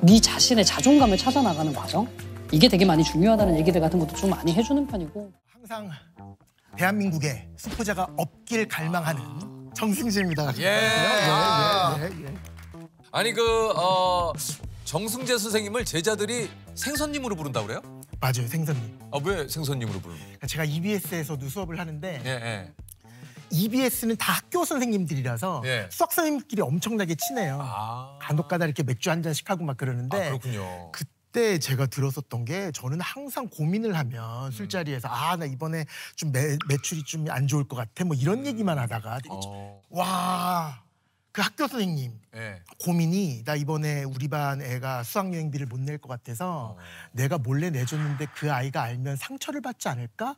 네 자신의 자존감을 찾아 나가는 과정 이게 되게 많이 중요하다는 얘기들 같은 것도 좀 많이 해주는 편이고
항상 대한민국에 수포자가 없길 갈망하는 정승재입니다.
예.
예.
아니 정승재 선생님을 제자들이 생선님으로 부른다고 그래요?
맞아요, 생선님.
왜 생선님으로 부르는 거예요?
제가 EBS에서도 수업을 하는데
예.
EBS는 다 학교 선생님들이라서
예.
수학 선생님끼리 엄청나게 친해요. 간혹가다 이렇게 맥주 한 잔씩 하고 막 그러는데
그렇군요.
그때 제가 들었었던 게 저는 항상 고민을 하면 술자리에서 나 이번에 좀 매출이 좀 안 좋을 것 같아 뭐 이런 얘기만 하다가 와, 그 학교 선생님
예.
고민이 나 이번에 우리 반 애가 수학여행비를 못 낼 것 같아서 내가 몰래 내줬는데 그 아이가 알면 상처를 받지 않을까?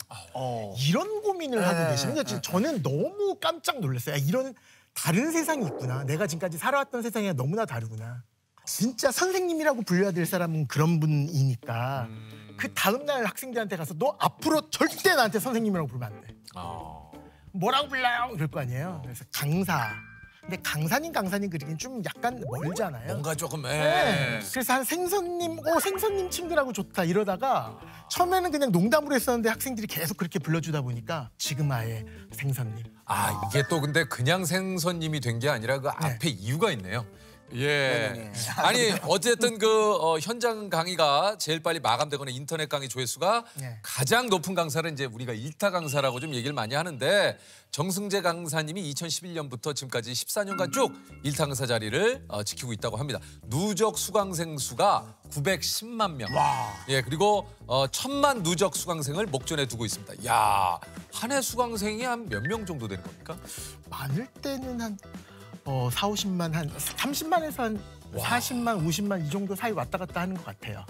이런 고민을 하고 계시는 거죠. 저는 너무 깜짝 놀랐어요. 이런 다른 세상이 있구나. 내가 지금까지 살아왔던 세상이 너무나 다르구나. 진짜 선생님이라고 불려야 될 사람은 그런 분이니까 그 다음날 학생들한테 가서 너 앞으로 절대 나한테 선생님이라고 부르면 안 돼. 뭐라고 불러요? 그럴 거 아니에요. 그래서 강사. 근데 강사님 그리긴 좀 약간 멀잖아요.
뭔가 조금
네. 그래서 한 생선님 친구라고 좋다 이러다가 처음에는 그냥 농담으로 했었는데 학생들이 계속 그렇게 불러주다 보니까 지금 아예 생선님.
이게 또 근데 그냥 생선님이 된 게 아니라 그 앞에 이유가 있네요. 예. 아니 어쨌든 현장 강의가 제일 빨리 마감되거나 인터넷 강의 조회수가 가장 높은 강사를 이제 우리가 일타 강사라고 좀 얘기를 많이 하는데 정승재 강사님이 2011년부터 지금까지 14년간 쭉 일타 강사 자리를 지키고 있다고 합니다. 누적 수강생 수가 910만 명. 예, 그리고 1000만 누적 수강생을 목전에 두고 있습니다. 야, 한 해 수강생이 한 몇 명 정도 되는 겁니까?
많을 때는 한 4, 50만 한 30만에서 한 40만, 50만 이 정도 사이 왔다 갔다 하는 것 같아요.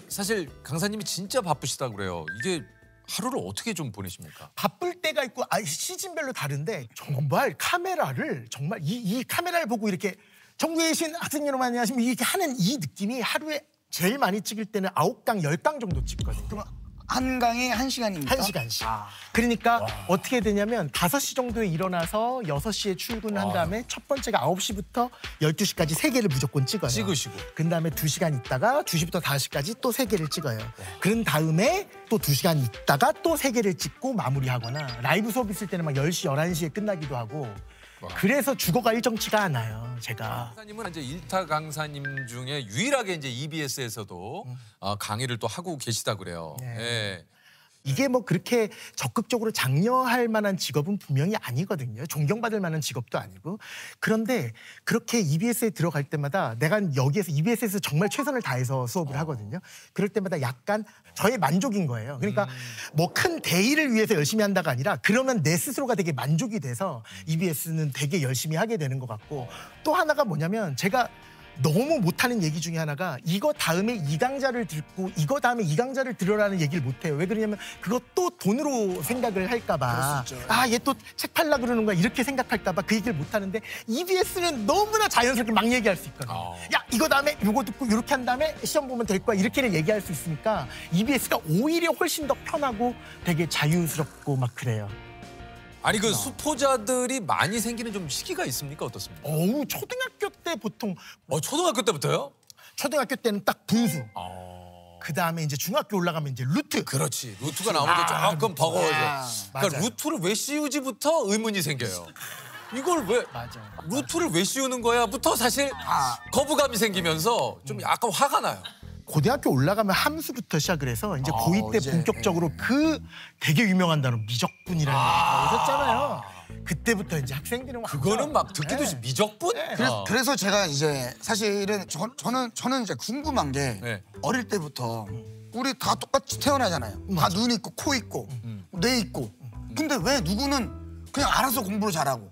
사실 강사님이 진짜 바쁘시다고 그래요. 이게 하루를 어떻게 좀 보내십니까?
바쁠 때가 있고 시즌별로 다른데 정말 카메라를 정말 이 카메라를 보고 이렇게 전국에 계신 학생 여러분 안녕하십니까 이렇게 하는 이 느낌이 하루에 제일 많이 찍을 때는 9강, 10강 정도 찍거든요.
그럼 한 강에 1시간입니까?
1시간씩. 그러니까 어떻게 되냐면 5시 정도에 일어나서 6시에 출근한 다음에 첫 번째가 9시부터 12시까지 3개를 무조건 찍어요.
찍으시고.
그 다음에 2시간 있다가 2시부터 5시까지 또 3개를 찍어요. 그런 다음에 또 2시간 있다가 또 3개를 찍고 마무리하거나 라이브 수업 있을 때는 막 10시, 11시에 끝나기도 하고 그래서 죽어가 일정치가 않아요, 제가.
강사님은 이제 일타 강사님 중에 유일하게 이제 EBS에서도 강의를 또 하고 계시다 그래요.
네.
예.
이게 뭐 그렇게 적극적으로 장려할 만한 직업은 분명히 아니거든요. 존경받을 만한 직업도 아니고. 그런데 그렇게 EBS에 들어갈 때마다 내가 여기에서 EBS에서 정말 최선을 다해서 수업을 하거든요. 그럴 때마다 약간 저의 만족인 거예요. 그러니까 뭐 큰 대의를 위해서 열심히 한다가 아니라 그러면 내 스스로가 되게 만족이 돼서 EBS는 되게 열심히 하게 되는 것 같고, 또 하나가 뭐냐면 제가 너무 못하는 얘기 중에 하나가 이거 다음에 이 강좌를 듣고 이거 다음에 이 강좌를 들으라는 얘기를 못해요. 왜 그러냐면 그것도 돈으로 생각을 할까 봐. 아, 얘 또 책 팔라 그러는 거야 이렇게 생각할까 봐 그 얘기를 못하는데 EBS는 너무나 자연스럽게 막 얘기할 수 있거든요. 야, 이거 다음에 이거 듣고 이렇게 한 다음에 시험 보면 될 거야 이렇게는 얘기할 수 있으니까 EBS가 오히려 훨씬 더 편하고 되게 자유스럽고 막 그래요.
아니 그 수포자들이 많이 생기는 좀 시기가 있습니까? 어떻습니까?
어우, 초등학교 때 보통
초등학교 때부터요?
초등학교 때는 딱 분수. 그 다음에 이제 중학교 올라가면 이제 루트.
그렇지. 루트가 나오면 조금 버거워져. 그러니까
맞아요.
루트를 왜 씌우지부터 의문이 생겨요. 이걸 왜 루트를 왜 씌우는 거야부터 사실 거부감이 생기면서 좀 약간 화가 나요.
고등학교 올라가면 함수부터 시작을 해서 이제 고2 때
이제,
본격적으로 그 되게 유명한 단어 미적분이라는 게 있었잖아요. 그때부터 이제 학생들은
그거는 막 듣기도
네.
미적분?
그래서 제가 이제 사실은 저는 이제 궁금한 게
네.
어릴 때부터 우리 다 똑같이 태어나잖아요. 다 눈 있고 코 있고 뇌 있고. 근데 왜 누구는 그냥 알아서 공부를 잘하고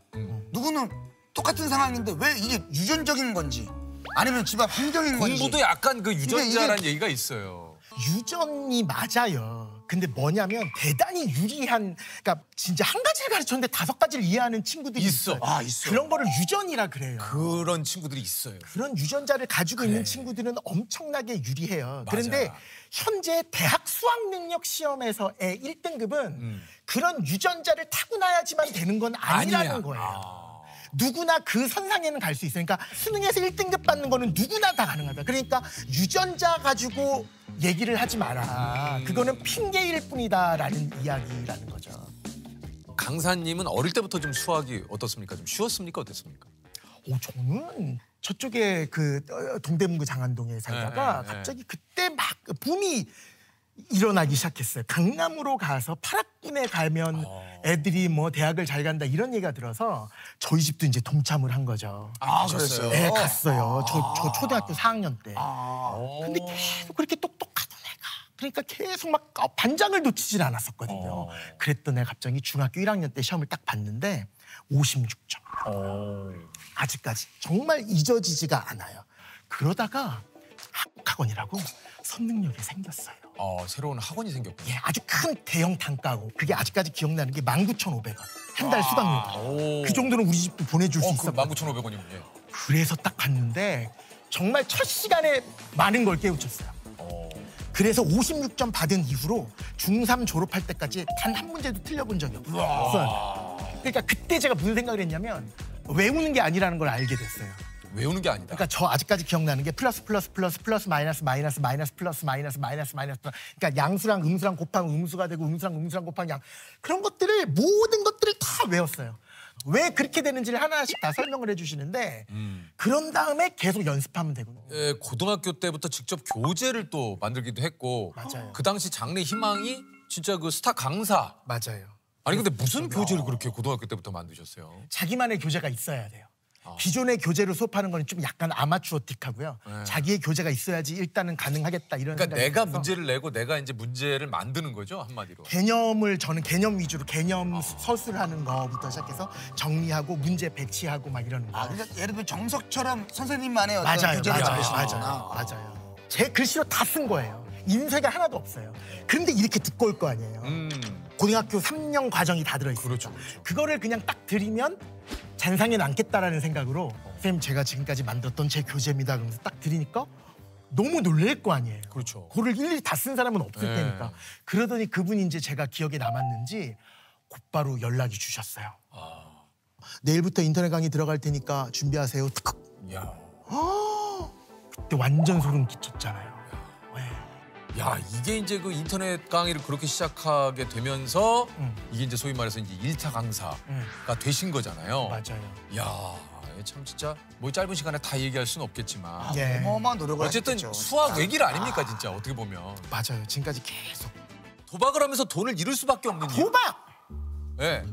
누구는 똑같은 상황인데 왜 이게 유전적인 건지 아니면 집안 환경인 건지.
공부도 약간 그 유전자라는 얘기가 있어요.
유전이 맞아요. 근데 뭐냐면 대단히 유리한, 그러니까 진짜 한 가지를 가르쳤는데 5가지를 이해하는 친구들이
있어.
있어요.
있어.
그런 거를 유전이라 그래요.
그런 친구들이 있어요.
그런 유전자를 가지고 있는 친구들은 엄청나게 유리해요. 그런데 현재 대학 수학 능력 시험에서의 1등급은 그런 유전자를 타고나야지만 되는 건 아니라는 거예요. 누구나 그 선상에는 갈 수 있어요. 그러니까 수능에서 1등급 받는 거는 누구나 다 가능하다. 그러니까 유전자 가지고 얘기를 하지 마라. 그거는 핑계일 뿐이다라는 이야기라는 거죠.
강사님은 어릴 때부터 좀 수학이 어떻습니까? 좀 쉬웠습니까? 어땠습니까?
저는 저쪽에 그 동대문구 장안동에 살다가 갑자기 그때 막 붐이 일어나기 시작했어요. 강남으로 가서 8학군에 가면 애들이 뭐 대학을 잘 간다 이런 얘기가 들어서 저희 집도 이제 동참을 한 거죠.
그랬어요?
네, 갔어요. 저 초등학교 4학년 때. 근데 계속 그렇게 똑똑하던 애가 그러니까 계속 막 반장을 놓치질 않았었거든요. 그랬던 애가 갑자기 중학교 1학년 때 시험을 딱 봤는데 56점. 아직까지 정말 잊어지지가 않아요. 그러다가 한국학원이라고 선능력이 생겼어요.
새로운 학원이 생겼군요.
예, 아주 큰 대형 단가고 그게 아직까지 기억나는 게 19,500원. 한 달 수강료가. 그 정도는 우리 집도 보내줄 수 있었고.
19,500원이군요.
그래서 딱 갔는데 정말 첫 시간에 많은 걸 깨우쳤어요. 그래서 56점 받은 이후로 중3 졸업할 때까지 단 한 문제도 틀려본 적이 없어요. 그러니까 그때 제가 무슨 생각을 했냐면 외우는 게 아니라는 걸 알게 됐어요.
외우는 게 아니다.
그러니까 저 아직까지 기억나는 게 플러스 마이너스 플러스 마이너스 그러니까 양수랑 음수랑 곱하면 음수가 되고 음수랑 곱하면 양, 그런 것들을 모든 것들을 다 외웠어요. 왜 그렇게 되는지를 하나씩 다 설명을 해주시는데 그런 다음에 계속 연습하면 되거든요.
고등학교 때부터 직접 교재를 또 만들기도 했고
맞아요.
그 당시 장래 희망이 진짜 그 스타 강사.
맞아요.
아니 근데 무슨 교재를 그렇게 고등학교 때부터 만드셨어요?
자기만의 교재가 있어야 돼요. 기존의 교재로 수업하는 건 좀 약간 아마추어틱하고요. 자기의 교재가 있어야지 일단은 가능하겠다 이런
그러니까
생각이
내가
들어서
문제를 내고 내가 이제 문제를 만드는 거죠, 한마디로.
저는 개념 위주로 개념 서술하는 거부터 시작해서 정리하고 문제 배치하고 막 이러는 거.
그러니까 예를 들면 정석처럼 선생님만의 어떤
맞아요.
교재를 만드시는구나.
맞아요. 제 글씨로 다 쓴 거예요. 인쇄가 하나도 없어요. 근데 이렇게 두꺼울 거 아니에요. 고등학교 3년 과정이 다 들어있어요.
그렇죠.
그거를 그냥 딱 드리면 잔상에 남겠다라는 생각으로 선생님 제가 지금까지 만들었던 제 교재입니다. 그러면서 딱 드리니까 너무 놀랄 거 아니에요.
그렇죠.
그거를 일일이 다 쓴 사람은 없을
네.
테니까. 그러더니 그분이 이제 제가 기억에 남았는지 곧바로 연락이 주셨어요. 내일부터 인터넷 강의 들어갈 테니까 준비하세요. 탁.
야.
그때 완전 소름 끼쳤잖아요.
야, 이게 이제 그 인터넷 강의를 그렇게 시작하게 되면서 이게 이제 소위 말해서 이제 1타 강사가 되신 거잖아요.
맞아요.
야, 참 진짜 뭐 짧은 시간에 다 얘기할 수는 없겠지만
예.
어마어마한 노력을
어쨌든
하셨겠죠.
수학 외길 아닙니까 진짜 어떻게 보면.
맞아요. 지금까지 계속.
도박을 하면서 돈을 잃을 수밖에 없는 이유.
도박!
예.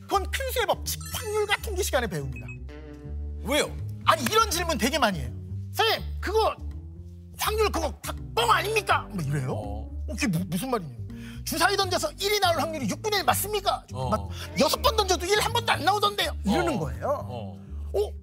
그건 큰수의 법칙, 확률과 통계 시간에 배웁니다.
왜요?
아니 이런 질문 되게 많이 해요. 선생님 그거 확률 그거 다 뻥 아닙니까? 뭐 이래요. 그게 무슨 말이냐. 주사위 던져서 1이 나올 확률이 6분의 1 맞습니까? 6번 던져도 1 한 번도 안 나오던데요. 이러는 거예요.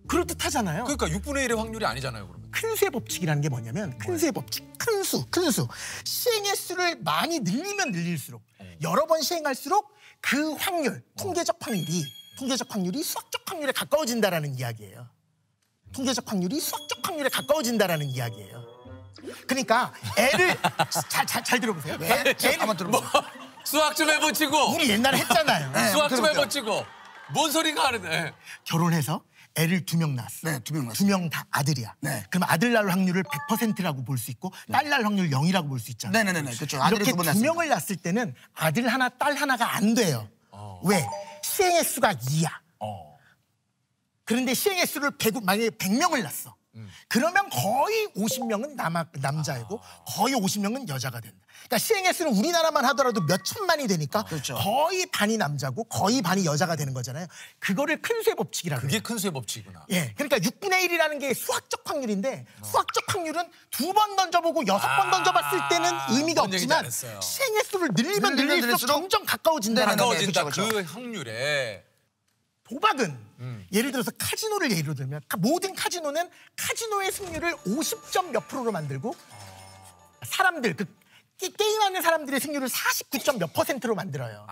그럴듯하잖아요.
그러니까 6분의 1의 확률이 아니잖아요, 그러면.
큰수의 법칙이라는 게 뭐냐면 큰수의 법칙, 큰수. 시행의 수를 많이 늘리면 늘릴수록 여러 번 시행할수록 그 확률, 통계적 확률이 수학적 확률에 가까워진다라는 이야기예요. 통계적 확률이 수학적 확률에 가까워진다라는 이야기예요. 그러니까 애를 잘 들어보세요.
한번 들어보세요.
수학 좀 해보치고.
우리 옛날에 했잖아요.
수학 좀 해보치고. 뭔 소리가 하는데.
결혼해서 애를 2명 낳았어.
네, 2명 낳았어.
2명 다 아들이야.
네.
그럼 아들 낳을 확률을 100%라고 볼 수 있고 딸 낳을 확률 0이라고 볼 수 있잖아요.
네네네. 그렇죠. 아들이
이렇게
두번
2명을 낳았을 때는 아들 하나, 딸 하나가 안 돼요. 왜? 시행의 수가 2야. 그런데 시행의 수를 만약에 100명을 낳았어. 그러면 거의 50명은 남자이고 거의 50명은 여자가 된다. 그러니까 시행의 수는 우리나라만 하더라도 몇 천만이 되니까
그렇죠.
거의 반이 남자고 거의 반이 여자가 되는 거잖아요. 그거를 큰수의 법칙이라고
그게
해요.
큰수의 법칙이구나.
예, 그러니까 6분의 1이라는 게 수학적 확률인데 수학적 확률은 2번 던져보고 6번 던져봤을 때는 의미가
뭔 얘기인지
없지만
알았어요.
시행의 수를 늘리면 늘릴수록
늘릴수록
점점 가까워진다는 거예요.
가까워진다.
그쵸.
그 확률에.
도박은 예를 들어서 카지노를 예로 들면 모든 카지노는 카지노의 승률을 50점 몇 프로로 만들고 사람들 게임하는 사람들의 승률을 49점 몇 %로 만들어요.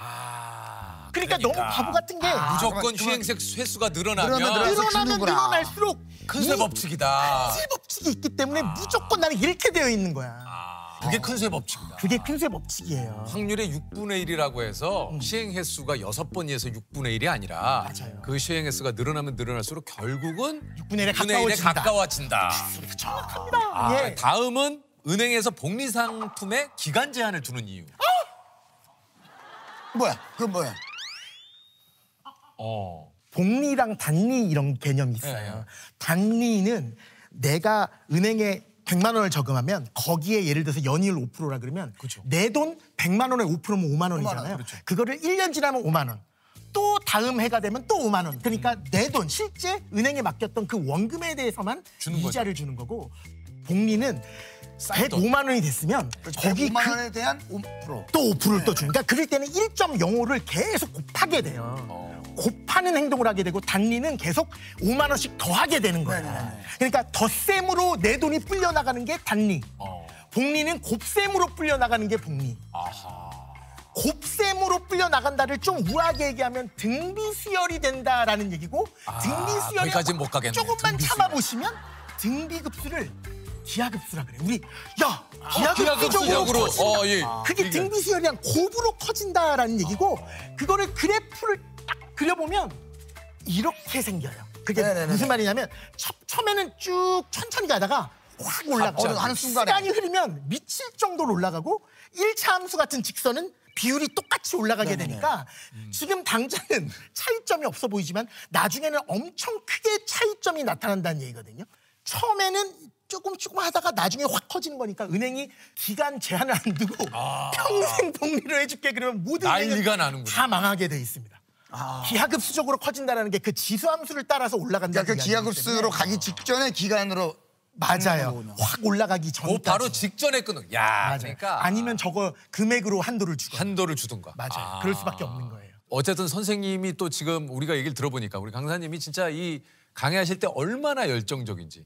그러니까 너무 바보 같은 게
무조건 횟수가 늘어나면
늘어나면 늘어날수록
큰수의 법칙이다.
큰수의 법칙이 있기 때문에 무조건 나는 이렇게 되어 있는 거야.
그게 큰수의 법칙이다.
그게 큰수의 법칙이에요.
확률의 6분의 1이라고 해서 시행 횟수가 6번이어서 6분의 1이 아니라
맞아요.
그 시행 횟수가 늘어나면 늘어날수록 결국은
6분의 1에
6분의 1에 가까워진다.
정확합니다. 예.
다음은 은행에서 복리 상품에 기간 제한을 두는 이유.
뭐야? 그건 뭐야?
복리랑 단리 이런 개념이 있어요.
네.
단리는 내가 은행에 100만 원을 저금하면 거기에 예를 들어서 연이율 5%라 그러면
그렇죠.
내 돈 100만 원에 5%면 5만 원이잖아요.
그렇죠.
그거를 1년 지나면 5만 원. 또 다음 해가 되면 또 5만 원. 그러니까 내 돈 실제 은행에 맡겼던 그 원금에 대해서만
주는
이자를 주는 거고 복리는 105만 원이 됐으면 거기
5만 원에 대한 5%.
또 5%를 또 주니까 그럴 때는 1.05를 계속 곱하게 돼요. 곱하는 행동을 하게 되고 단리는 계속 5만 원씩 더하게 되는 거예요. 그러니까 덧셈으로 내 돈이 불려나가는 게 단리. 복리는 곱셈으로 불려나가는 게 복리. 곱셈으로 불려나간다를 좀 우아하게 얘기하면 등비수열이 된다라는 얘기고 등비수열이
거기까지는 못 가겠네.
조금만
등비수열.
참아보시면 등비급수를 기하급수라 그래. 우리
기하급수적으로.
커진다.
예.
그게 등비수열이랑 곱으로 커진다라는 얘기고 그거를 그래프를 딱 그려보면 이렇게 생겨요. 그게
네네네네.
무슨 말이냐면 처음에는 쭉 천천히 가다가 확 올라가.
하는 순간에.
시간이 흐르면 미칠 정도로 올라가고 1차 함수 같은 직선은 비율이 똑같이 올라가게 되니까 지금 당장은 차이점이 없어 보이지만 나중에는 엄청 크게 차이점이 나타난다는 얘기거든요. 처음에는 조금 하다가 나중에 확 커지는 거니까 은행이 기간 제한을 안 두고 평생 복리로 해줄게 그러면 모든
난리가
은행은
나는구나.
다 망하게 돼 있습니다. 기하급수적으로 커진다는 게 그 지수함수를 따라서 올라간다는
그러니까 그 기하급수로 가기 직전에 기간으로
맞아요. 확 올라가기
그
전까지.
바로 직전에 끊어. 야,
맞아요.
그러니까
아니면 저거 금액으로 한도를 주고.
한도를 주든가.
맞아요. 그럴 수밖에 없는 거예요.
어쨌든 선생님이 또 지금 우리가 얘기를 들어보니까 우리 강사님이 진짜 이 강의하실 때 얼마나 열정적인지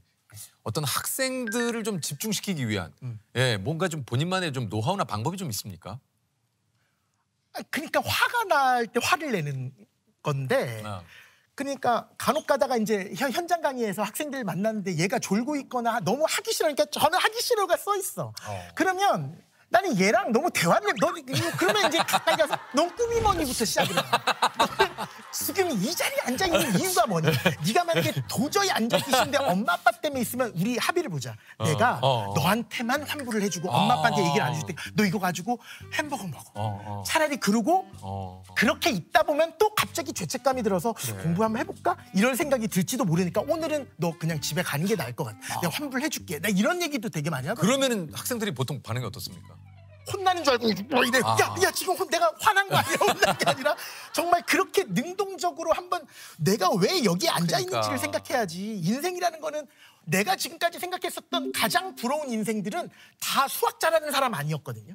어떤 학생들을 좀 집중시키기 위한 예, 뭔가 좀 본인만의 좀 노하우나 방법이 좀 있습니까?
그러니까 화가 날 때 화를 내는 건데 그러니까 간혹 가다가 이제 현장 강의에서 학생들 만났는데 얘가 졸고 있거나 너무 하기 싫으니까 저는 하기 싫어가 써 있어. 그러면 나는 얘랑 너무 대화를 그러면 이제 가까이 가서 넌 꿈이 뭐니부터 시작을 해. 너는 지금 이 자리에 앉아 있는 이유가 뭐니? 네가 만약에 도저히 앉아 계신데 엄마 아빠 때문에 있으면 우리 합의를 보자. 내가 너한테만 환불을 해주고 엄마 아빠한테 얘기를 안 해줄 때 너 이거 가지고 햄버거 먹어. 차라리 그러고 그렇게 있다 보면 또 갑자기 죄책감이 들어서 공부 한번 해볼까? 이런 생각이 들지도 모르니까 오늘은 너 그냥 집에 가는 게 나을 것 같아. 내가 환불해줄게. 나 이런 얘기도 되게 많이 하거든.
그러면은 학생들이 보통 반응이 어떻습니까?
혼나는 줄 알고 뭐 이래. 야 지금 내가 화난 거 아니야? 혼난 게 아니라 정말 그렇게 능동적으로 한번 내가 왜 여기 앉아 있는지를 생각해야지. 인생이라는 거는 내가 지금까지 생각했었던 가장 부러운 인생들은 다 수학 잘하는 사람 아니었거든요.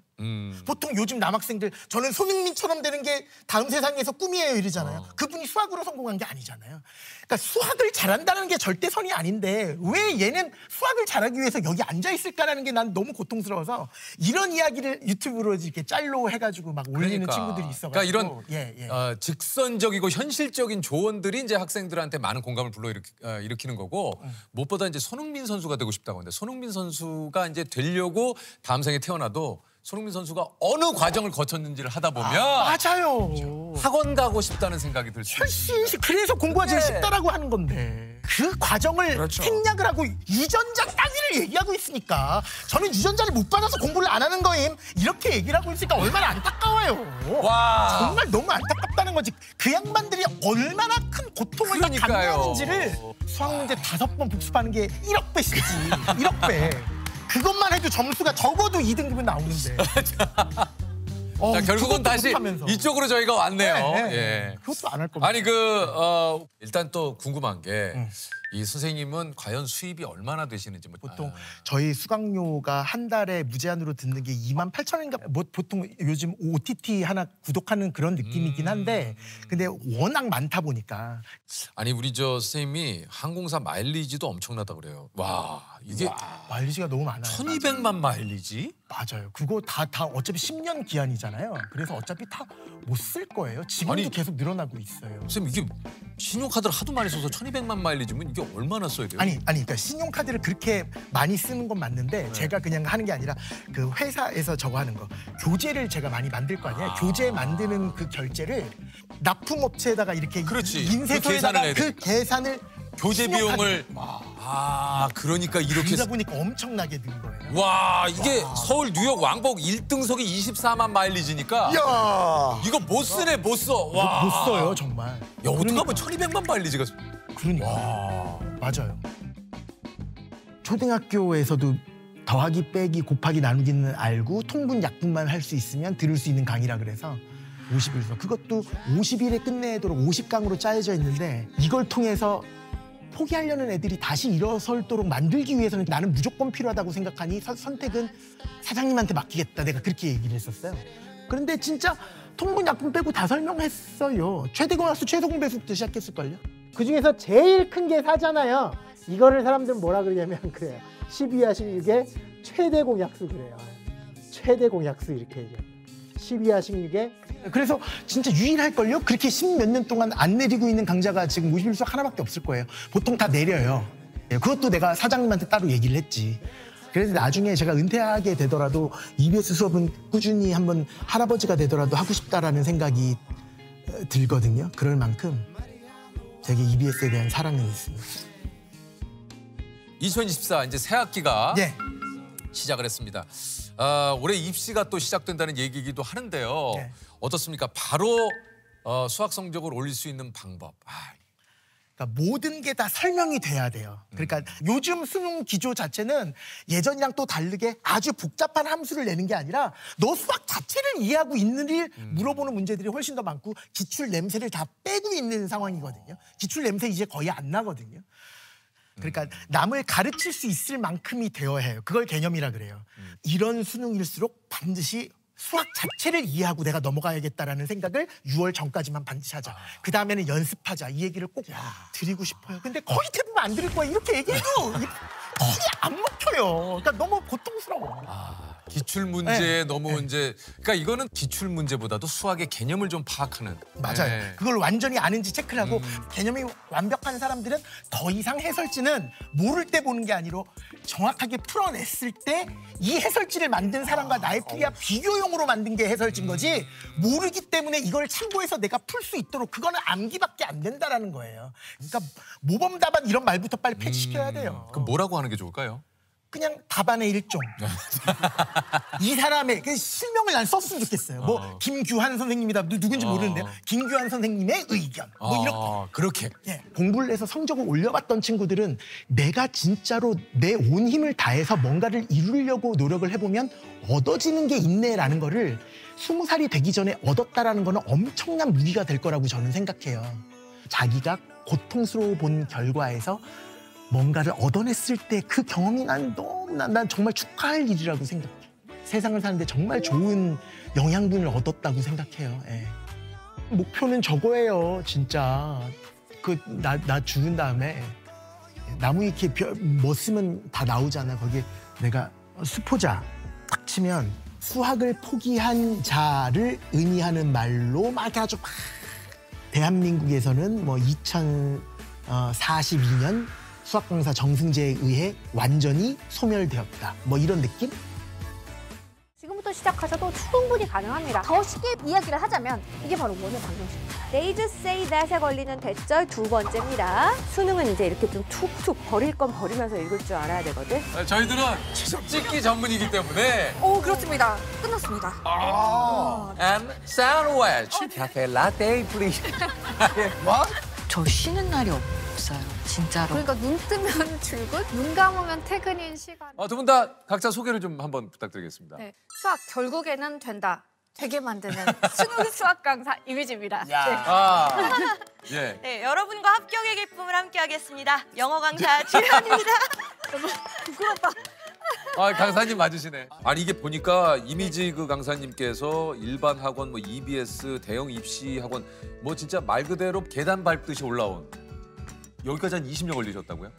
보통 요즘 남학생들 저는 손흥민처럼 되는 게 다음 세상에서 꿈이에요 이러잖아요. 그분이 수학으로 성공한 게 아니잖아요. 그러니까 수학을 잘한다는 게 절대선이 아닌데 왜 얘는 수학을 잘하기 위해서 여기 앉아 있을까라는 게 난 너무 고통스러워서 이런 이야기를 유튜브로 이렇게 짤로 해가지고 막 올리는 친구들이 있어가지고
그러니까 이런 직선적이고 현실적인 조언들이 이제 학생들한테 많은 공감을 불러일으키는 거고 무엇보다 이제 손흥민 선수가 되고 싶다고 하는데 손흥민 선수가 이제 되려고 다음 생에 태어나도 손흥민 선수가 어느 과정을 거쳤는지를 하다 보면
맞아요.
학원 가고 싶다는 생각이 들 수 있어요.
그래서 공부가 제일 쉽다라고 하는 건데 그 과정을 생략을 하고 유전자 따위를 얘기하고 있으니까 저는 유전자를 못 받아서 공부를 안 하는 거임 이렇게 얘기를 하고 있으니까 얼마나 안타까워요.
와.
정말 너무 안타깝다는 거지. 그 양반들이 얼마나 큰 고통을 다 감내하는지를 수학 문제 5번 복습하는 게 1억 배씩이지. 1억 배. 그것만 해도 점수가 적어도 2등급은 나오는데.
자, 결국은 다시
못하면서.
이쪽으로 저희가 왔네요.
네.
예.
그것도 안 할 겁니다.
아니 일단 또 궁금한 게 이 선생님은 과연 수입이 얼마나 되시는지
보통 저희 수강료가 한 달에 무제한으로 듣는 게 28,000원인가 뭐 보통 요즘 OTT 하나 구독하는 그런 느낌이긴 한데 근데 워낙 많다 보니까
아니 우리 저 선생님이 항공사 마일리지도 엄청나다 그래요. 와 이게
마일리지가 너무 많아요.
1200만 마일리지?
맞아요. 그거 다 어차피 10년 기한이잖아요. 그래서 어차피 다 못 쓸 거예요. 지금도
아니,
계속 늘어나고 있어요.
선생님 이게 신용카드를 하도 많이 써서 1200만 마일리지면 이게 얼마나 써야 돼요?
아니 그러니까 신용카드를 그렇게 많이 쓰는 건 맞는데 제가 그냥 하는 게 아니라 그 회사에서 저거 하는 거 교재를 제가 많이 만들 거 아니에요. 교재 만드는 그 결제를 납품업체에다가 이렇게 인쇄소에다가 그 계산을
교재 비용을 그러니까 이렇게
그러다 보니까 엄청나게 는 거예요.
와 이게 서울 뉴욕 왕복 1등석이 24만 마일리지니까 이거 못 쓰네 못 써. 와.
못 써요 정말.
야 어떻게 하면 1200만 마일리지가
그러니까 맞아요. 초등학교에서도 더하기 빼기 곱하기 나누기는 알고 통분 약분만 할 수 있으면 들을 수 있는 강의라 그래서 50일서 그것도 50일에 끝내도록 50강으로 짜여져 있는데 이걸 통해서 포기하려는 애들이 다시 일어설도록 만들기 위해서는 나는 무조건 필요하다고 생각하니 선택은 사장님한테 맡기겠다. 내가 그렇게 얘기를 했었어요. 그런데 진짜 통분 약분 빼고 다 설명했어요. 최대공약수 최소공배수부터 시작했을걸요.
그중에서 제일 큰 게 사잖아요. 이거를 사람들은 뭐라 그러냐면 그래요. 12와 16의 최대공약수 그래요. 최대공약수 이렇게 얘기해요. 12와 16의
그래서 진짜 유일할걸요? 그렇게 10몇 년 동안 안 내리고 있는 강좌가 지금 51수학 하나밖에 없을 거예요. 보통 다 내려요. 그것도 내가 사장님한테 따로 얘기를 했지. 그래서 나중에 제가 은퇴하게 되더라도 EBS 수업은 꾸준히 한번 할아버지가 되더라도 하고 싶다라는 생각이 들거든요. 그럴 만큼 되게 EBS에 대한 사랑이 있습니다.
2024 이제 새 학기가
네.
시작을 했습니다. 올해 입시가 또 시작된다는 얘기이기도 하는데요.
네.
어떻습니까? 바로 수학 성적을 올릴 수 있는 방법.
그러니까 모든 게 다 설명이 돼야 돼요. 그러니까 요즘 수능 기조 자체는 예전이랑 또 다르게 아주 복잡한 함수를 내는 게 아니라 너 수학 자체를 이해하고 있는지 물어보는 문제들이 훨씬 더 많고 기출 냄새를 다 빼고 있는 상황이거든요. 기출 냄새 이제 거의 안 나거든요. 그러니까 남을 가르칠 수 있을 만큼이 되어야 해요. 그걸 개념이라 그래요. 이런 수능일수록 반드시 수학 자체를 이해하고 내가 넘어가야겠다라는 생각을 6월 전까지만 반드시 하자. 그 다음에는 연습하자. 이 얘기를 꼭 드리고 싶어요. 근데 거의 대부분 안 들을 거예요. 이렇게 얘기해도 거의 안 먹혀요. 그러니까 너무 고통스러워.
기출 문제에
네.
너무 이제 그러니까 이거는 기출 문제보다도 수학의 개념을 좀 파악하는.
맞아요.
네.
그걸 완전히 아는지 체크를 하고 개념이 완벽한 사람들은 더 이상 해설지는 모를 때 보는 게 아니라 정확하게 풀어냈을 때 이 해설지를 만든 사람과 나의 풀이와 비교용으로 만든 게 해설지인 거지 모르기 때문에 이걸 참고해서 내가 풀 수 있도록 그거는 암기밖에 안 된다라는 거예요. 그러니까 모범 답안 이런 말부터 빨리 폐지시켜야 돼요.
그럼 뭐라고 하는 게 좋을까요?
그냥 답안의 일종. 이 사람의 그 실명을 난 썼으면 좋겠어요. 뭐 김규환 선생님이다. 누군지 모르는데요. 김규환 선생님의 의견. 뭐 이렇게.
그렇게.
예, 공부를 해서 성적을 올려봤던 친구들은 내가 진짜로 내 온 힘을 다해서 뭔가를 이루려고 노력을 해보면 얻어지는 게 있네라는 거를 20살이 되기 전에 얻었다라는 거는 엄청난 무기가 될 거라고 저는 생각해요. 자기가 고통스러워 본 결과에서 뭔가를 얻어냈을 때 그 경험이 난 정말 축하할 일이라고 생각해. 세상을 사는데 정말 좋은 영양분을 얻었다고 생각해요. 예. 목표는 저거예요, 진짜. 나 죽은 다음에 나무 위키에 뭐 쓰면 다 나오잖아. 거기에 내가 수포자 딱 치면 수학을 포기한 자를 의미하는 말로 막 아주 막 대한민국에서는 뭐 2042년 수학 강사 정승재에 의해 완전히 소멸되었다. 뭐 이런 느낌?
지금부터 시작하셔도 충분히 가능합니다. 더 쉽게 이야기를 하자면 이게 바로 뭐냐, 방정식입니다. They just say that에 걸리는 대절 두 번째입니다. 수능은 이제 이렇게 좀 툭툭 버릴 건 버리면서 읽을 줄 알아야 되거든.
저희들은 찍기 전문이기 때문에.
오, 그렇습니다. 끝났습니다.
And sandwich, cafe latte, please.
뭐?
저 쉬는 날이 없어요, 진짜로.
그러니까 눈 뜨면 출근, 눈 감으면 퇴근인 시간.
두 분 다 각자 소개를 좀 한번 부탁드리겠습니다.
네, 수학 결국에는 된다. 되게 만드는 수능 수학 강사 이미지입니다.
예.
네, 여러분과 합격의 기쁨을 함께하겠습니다. 영어 강사 지현입니다.
부끄럽다.
강사님 맞으시네. 아니 이게 보니까 이미지 그 강사님께서 일반 학원, 뭐 EBS, 대형 입시 학원, 뭐 진짜 말 그대로 계단 밟듯이 올라온. 여기까지 한 20년 걸리셨다고요?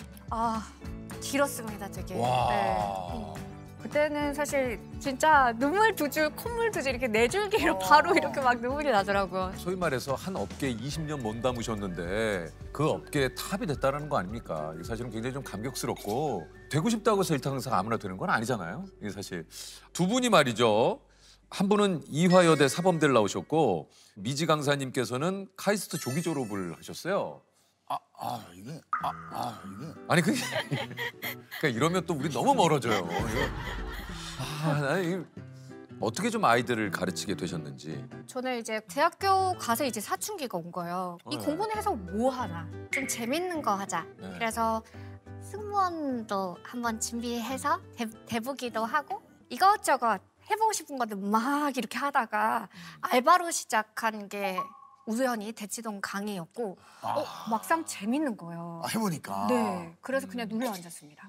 길었습니다, 되게.
와.
네. 그때는 사실 진짜 눈물 두 줄, 콧물 두 줄 이렇게 네 줄기로 바로 이렇게 막 눈물이 나더라고요.
소위 말해서 한 업계에 20년 몸담으셨는데 그 업계의 탑이 됐다는 거 아닙니까? 이게 사실은 굉장히 좀 감격스럽고 되고 싶다고 해서 일타 강사가 아무나 되는 건 아니잖아요. 이게 사실 두 분이 말이죠. 한 분은 이화여대 사범대를 나오셨고 미지 강사님께서는 카이스트 조기 졸업을 하셨어요.
이게.
아니 그게 그러니까 이러면 또 우리 너무 멀어져요. 어떻게 좀 아이들을 가르치게 되셨는지.
저는 이제 대학교 가서 이제 사춘기가 온 거예요. 이 공부는 해서 뭐 하나? 좀 재밌는 거 하자.
네.
그래서 승무원도 한번 준비해서 대보기도 하고 이것저것 해보고 싶은 것들 막 이렇게 하다가 알바로 시작한 게 우연히 대치동 강의였고 막상 재밌는 거예요.
해보니까.
네, 그래서 그냥 눌러 앉았습니다.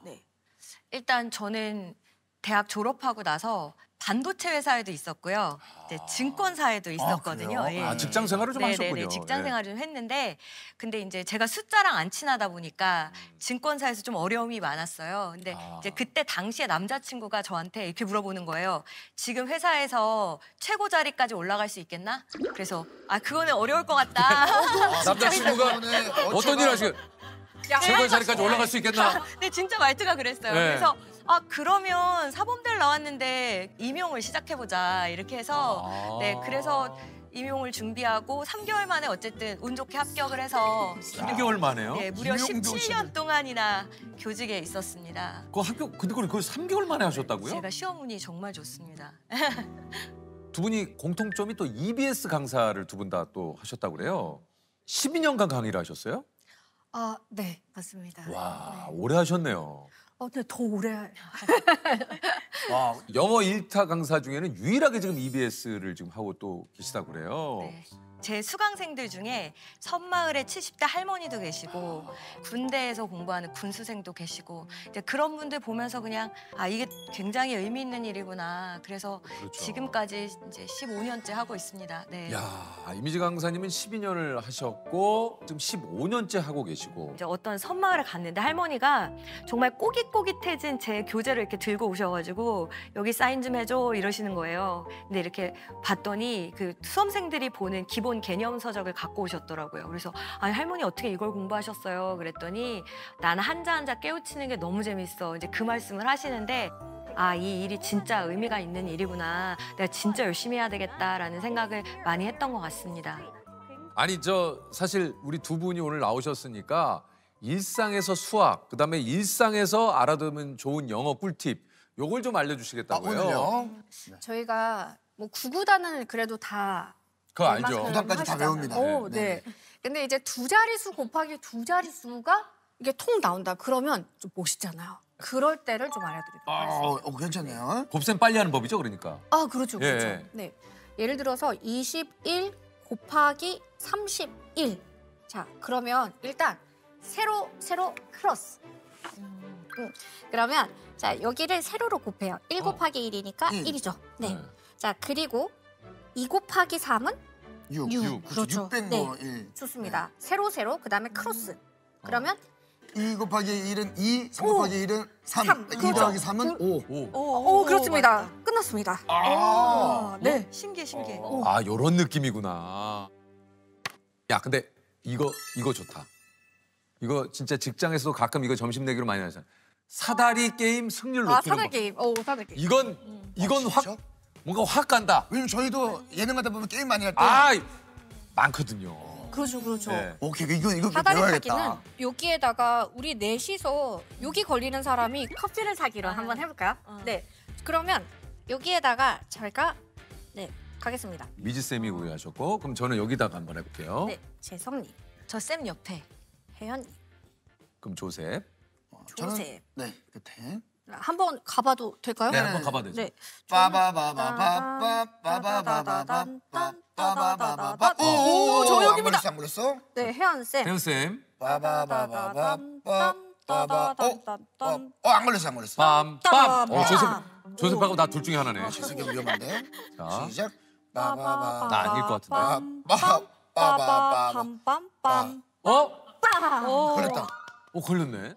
네. 일단 저는 대학 졸업하고 나서 반도체 회사에도 있었고요. 이제 증권사에도 있었거든요.
그래요?
직장 생활을 좀 하셨군요.
직장 생활을 좀 했는데 근데 이제 제가 숫자랑 안 친하다 보니까 증권사에서 좀 어려움이 많았어요. 근데 이제 그때 당시에 남자친구가 저한테 이렇게 물어보는 거예요. 지금 회사에서 최고 자리까지 올라갈 수 있겠나? 그래서 그거는 어려울 것 같다.
남자친구가 어떤 일 하시게 최고의 자리까지 올라갈 수 있겠나?
네, 진짜 말투가 그랬어요.
네.
그래서 그러면 사범대를 나왔는데 임용을 시작해보자 이렇게 해서 네, 그래서 임용을 준비하고 3개월 만에 어쨌든 운 좋게 합격을 해서
3개월 만에요?
네, 무려 17년 동안이나 교직에 있었습니다.
그 근데 그걸 3개월 만에 하셨다고요?
제가 시험 운이 정말 좋습니다.
두 분이 공통점이 또 EBS 강사를 두 분 다 또 하셨다고 그래요. 12년간 강의를 하셨어요?
네, 맞습니다.
와, 오래 하셨네요.
근데 더 오래.
영어 1타 강사 중에는 유일하게 지금 EBS를 지금 하고 또 계시다고 그래요.
네. 제 수강생들 중에 섬마을에 70대 할머니도 계시고 군대에서 공부하는 군수생도 계시고 이제 그런 분들 보면서 그냥 이게 굉장히 의미 있는 일이구나. 그래서
그렇죠.
지금까지 이제 15년째 하고 있습니다. 네.
야, 이미지 강사님은 12년을 하셨고 지금 15년째 하고 계시고.
이제 어떤 섬마을에 갔는데 할머니가 정말 꼬깃꼬깃해진 제 교재를 이렇게 들고 오셔가지고 여기 사인 좀 해줘 이러시는 거예요. 근데 이렇게 봤더니 그 수험생들이 보는 기본 개념 서적을 갖고 오셨더라고요. 그래서 할머니 어떻게 이걸 공부하셨어요? 그랬더니 나는 한자 한자 깨우치는 게 너무 재밌어. 이제 그 말씀을 하시는데 이 일이 진짜 의미가 있는 일이구나. 내가 진짜 열심히 해야 되겠다라는 생각을 많이 했던 것 같습니다.
아니 사실 우리 두 분이 오늘 나오셨으니까 일상에서 수학, 그다음에 일상에서 알아두면 좋은 영어 꿀팁. 요걸 좀 알려주시겠다고요.
오늘요?
저희가 뭐 구구단은 그래도 다
그거 알죠.
웬만큼
구단까지 다
하시잖아요.
외웁니다.
오,
네.
네. 근데 이제 두 자릿수 곱하기 두 자릿수가 이게 통 나온다. 그러면 좀 멋있잖아요. 그럴 때를 좀 알려드리도록 하겠습니다.
괜찮네요.
곱셈 빨리 하는 법이죠, 그러니까.
아, 그렇죠, 그렇죠.
예.
네. 예를 들어서 21 곱하기 31. 자, 그러면 일단 세로 크로스. 그러면 자, 여기를 세로로 곱해요. 1 곱하기 1이니까 1이죠. 네. 자, 그리고 2 곱하기 3은 6. 그렇죠.
600
네.
뭐 1.
좋습니다. 세로, 그다음에 크로스. 그러면
2 곱하기 1은 2, 3 곱하기 1은 3,
3.
2
그렇죠.
더하기 3은 5.
오, 그렇습니다. 끝났습니다. 네.
신기해.
아, 요런 느낌이구나. 야, 근데 이거 좋다. 이거 진짜 직장에서도 가끔 이거 점심 내기로 많이 하잖아. 사다리 게임 승률 높이는
사다리
법.
게임. 오, 사다리 게임.
이건 확 뭔가 확 간다.
왜냐면 저희도 예능 하다 보면 게임 많이 할 때.
많거든요.
그렇죠.
네.
오케이, 이거
사다리
배워야겠다.
타기는 여기에다가 우리 넷이서 여기 걸리는 사람이 커피를 사기로 한번 해볼까요? 네. 그러면 여기에다가 저희가 가겠습니다.
미지 쌤이 구매하셨고, 그럼 저는 여기다가 한번 해볼게요.
네, 재성님,
저 쌤 옆에.
혜연님,
그럼 조셉.
조셉.
네, 끝에.
한번 가봐도 될까요?
네, 한번 가봐도 되죠.
네.
빠바바바바바바바바바바바.
오, 저 여기입니다.
안 걸렸어?
네, 혜연 쌤.
혜연 쌤.
안 걸렸어.
빰빰. 조셉하고 나 둘 중에 하나네.
재석이 위험한데.
자,
시작.
나 아닐 것 같은데.
빰빰빰빰.
걸렸다.
걸렸네.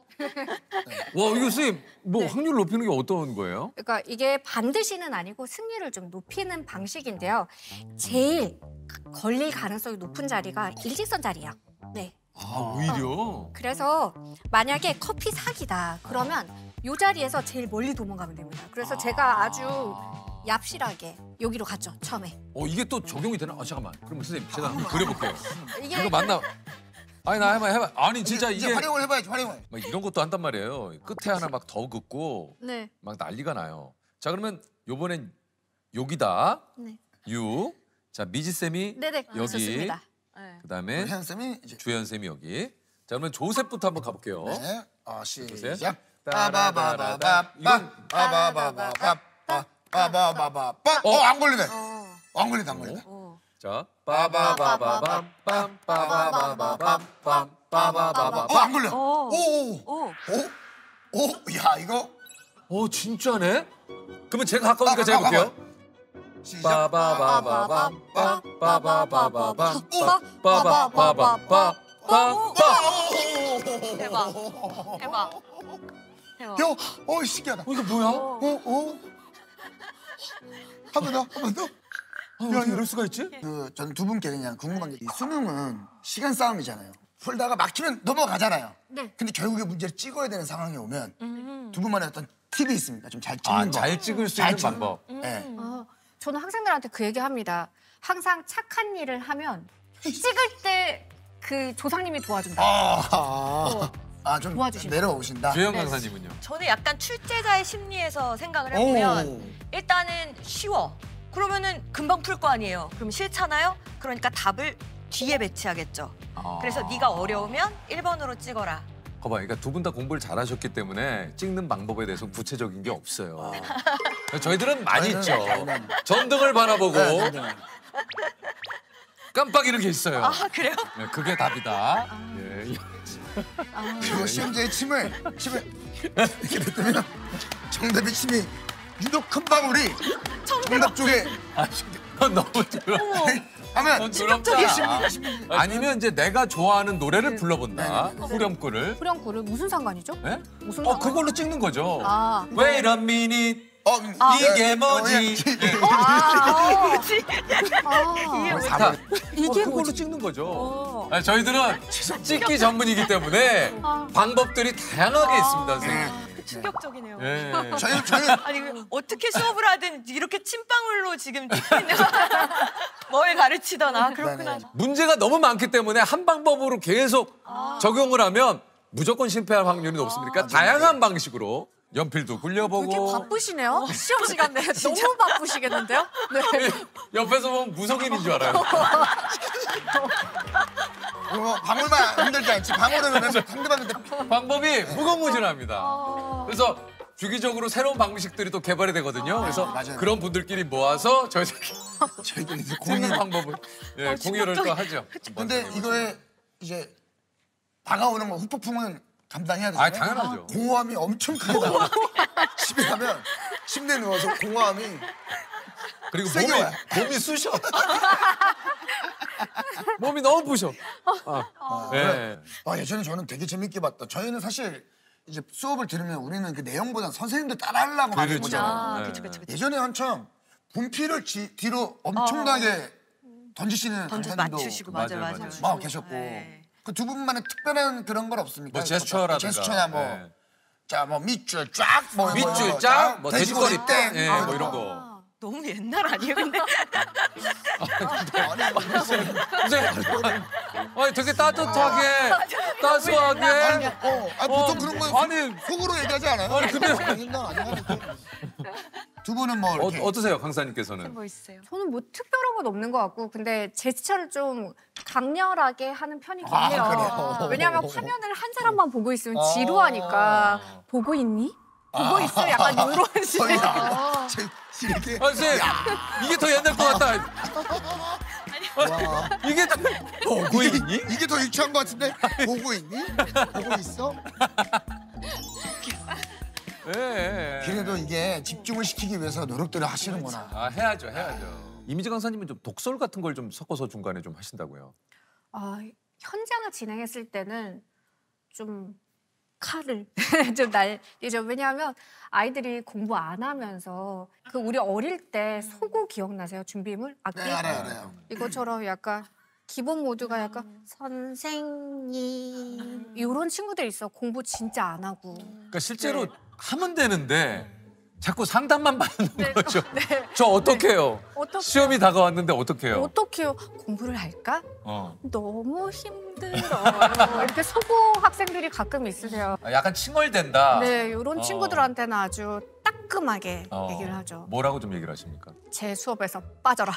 와, 이거 선생님, 확률 높이는 게 어떤 거예요?
그러니까 이게 반드시는 아니고 승률을 좀 높이는 방식인데요. 제일 걸릴 가능성이 높은 자리가 일직선 자리예요. 네.
오히려?
그래서 만약에 커피 사기다. 그러면 이 자리에서 제일 멀리 도망가면 됩니다. 그래서 제가 아주 얍실하게 여기로 갔죠, 처음에.
이게 또 적용이 되나? 잠깐만. 그러면 선생님, 제가 한번 그려볼게요.
이게
이거 맞나? 아니, 나 해봐. 아니, 진짜
이제
이게.
활용을 해봐야지, 활용을.
막 이런 것도 한단 말이에요. 끝에 하나 막 더 긋고
네.
막 난리가 나요. 자, 그러면 요번엔 여기다
네.
6. 자, 미지 쌤이
네네.
여기.
좋습니다.
그다음에
혜연 쌤이 이제.
주연 쌤이 여기. 자, 그러면 조셉부터 한번 가볼게요.
네. 시작.
조셉.
빠바바바바바바바바바바. 안 걸리네. 안 걸리네.
자, 빠바바바밤빰빠바바바밤빰빠바바바.
안 걸려. 야, 이거.
진짜네? 그러면 제가 가까우니까 제가 해볼게요.
시작.
빠바바바밤빰빠바바바밤빰빠바바바바.
대박.
야, 신기하다.
이거 뭐야?
한 번 더.
야, 이럴 수가 있지?
저는 두 분께 그냥 궁금한 게, 이 수능은 시간 싸움이잖아요. 풀다가 막히면 넘어가잖아요.
네.
근데 결국에 문제를 찍어야 되는 상황이 오면 두 분만의 어떤 팁이 있습니까? 좀 잘 찍는 거.
잘 찍을 수 있는 방법.
네.
저는 학생들한테 그 얘기 합니다. 항상 착한 일을 하면 찍을 때 그 조상님이 도와준다.
좀
도와주신다.
내려오신다.
주영 강사님은요?
저는 약간 출제자의 심리에서 생각을 해보면 일단은 쉬워. 그러면은 금방 풀 거 아니에요. 그럼 싫잖아요? 그러니까 답을 뒤에 배치하겠죠. 그래서 네가 어려우면 1번으로 찍어라.
봐봐, 그러니까 두 분 다 공부를 잘하셨기 때문에 찍는 방법에 대해서 구체적인 게 없어요. 저희들은 많이 있죠. 전등을 바라보고 깜빡이는 게 있어요.
그래요?
네, 그게 답이다.
그리고 시험자의 침을 이렇게 뱉으면 정답의 침이 유독 큰 방울이 정답 쪽에
너무
하면
아니면 이제 내가 좋아하는 노래를 불러본다. 후렴구를.
후렴구를 무슨 상관이죠?
네?
무슨 상관?
그걸로 찍는 거죠.
네.
Wait a minute. 이게 뭐지?
이게
그걸로 찍는 거죠. 저희들은 찍기 전문이기 때문에 방법들이 다양하게 있습니다, 선생님.
충격적이네요.
저희
아니 어떻게 수업을 하든 이렇게 침방울로 지금 찍히는 뭘 가르치더나 그렇구나.
문제가 너무 많기 때문에 한 방법으로 계속 적용을 하면 무조건 실패할 확률이 높습니까? 다양한 방식으로 연필도 굴려보고.
되게 바쁘시네요. 시험 시간 내에 너무 바쁘시겠는데요? 네.
옆에서 보면 무속인인 줄 알아요.
방울만 힘들지 않지. 방울은 상대방한테
방법이 무궁무진합니다. 그래서 주기적으로 새로운 방식들이 또 개발이 되거든요. 그래서
맞아요.
그런 분들끼리 모아서
저희끼리 이제
공유 방법을 공유를 또 하죠.
근데 이거에 이제 다가오는 뭐 후폭풍은 감당해야 되잖아요.
당연하죠.
공허함이 엄청 크다. 집에 가면 침대에 누워서 공허함이
그리고
세게 와요.
몸이 쑤셔. 몸이 너무 부셔. 네.
예전에 저는 되게 재밌게 봤다. 저희는 사실 이제 수업을 들으면 우리는 그 내용보다 선생님들 따라하려고 많이
그렇죠.
보잖아요.
그쵸.
예전에 한참 분필을 뒤로 엄청나게 던지시는
던져서
강사님도
맞추시고 맞아요.
막 계셨고
네.
그 두 분만의 특별한 그런 건 없습니까?
뭐 제스처라든가.
제스처나 뭐
네.
자 뭐 밑줄 쫙 뭐
밑줄 쫙, 뭐 돼지꼬리 땡,
땡,
뭐 이런 거.
너무 옛날 아니에요, 근데?
선생님, 아니 되게 따뜻하게, 따스하게.
보통 그런 거
아니
속으로 얘기하지 않아요?
아니, 근데-
두 분은 뭐 이렇게
어떠세요, 강사님께서는?
뭐 있어요?
저는 뭐 특별한 건 없는 것 같고 근데 제스처를 좀 강렬하게 하는 편이긴
아,
해요.
그래요?
왜냐하면 화면을 한 사람만 보고 있으면 지루하니까 보고 있니? 보고 있어? 약간 이런 식으로.
이렇게
아, 선생님, 이게 더 옛날 것 같다. 이게 더 보고 있니?
이게 더 유치한 것 같은데 보고 있니? 보고 있어?
네.
그래도 이게 집중을 시키기 위해서 노력들을 하시는구나.
해야죠. 이미지 강사님은 좀 독설 같은 걸 좀 섞어서 중간에 좀 하신다고요?
현장을 진행했을 때는 좀 칼을 좀 날리죠. 왜냐하면 아이들이 공부 안 하면서 그 우리 어릴 때 소고 기억나세요? 준비물? 악기?
네, 알아요.
이것처럼 약간 기본 모드가 약간 선생님 이런 친구들 있어. 공부 진짜 안 하고.
그러니까 실제로 하면 되는데 자꾸 상담만 받는 거죠.
네.
저 어떡해요?
어떡해요?
시험이 다가왔는데 어떡해요?
어떡해요? 공부를 할까?
어.
너무 힘들어. 이렇게 소고 학생들이 가끔 있으세요.
약간 칭얼댄다.
네, 이런 친구들한테는 아주 따끔하게 얘기를 하죠.
뭐라고 좀 얘기를 하십니까?
제 수업에서 빠져라.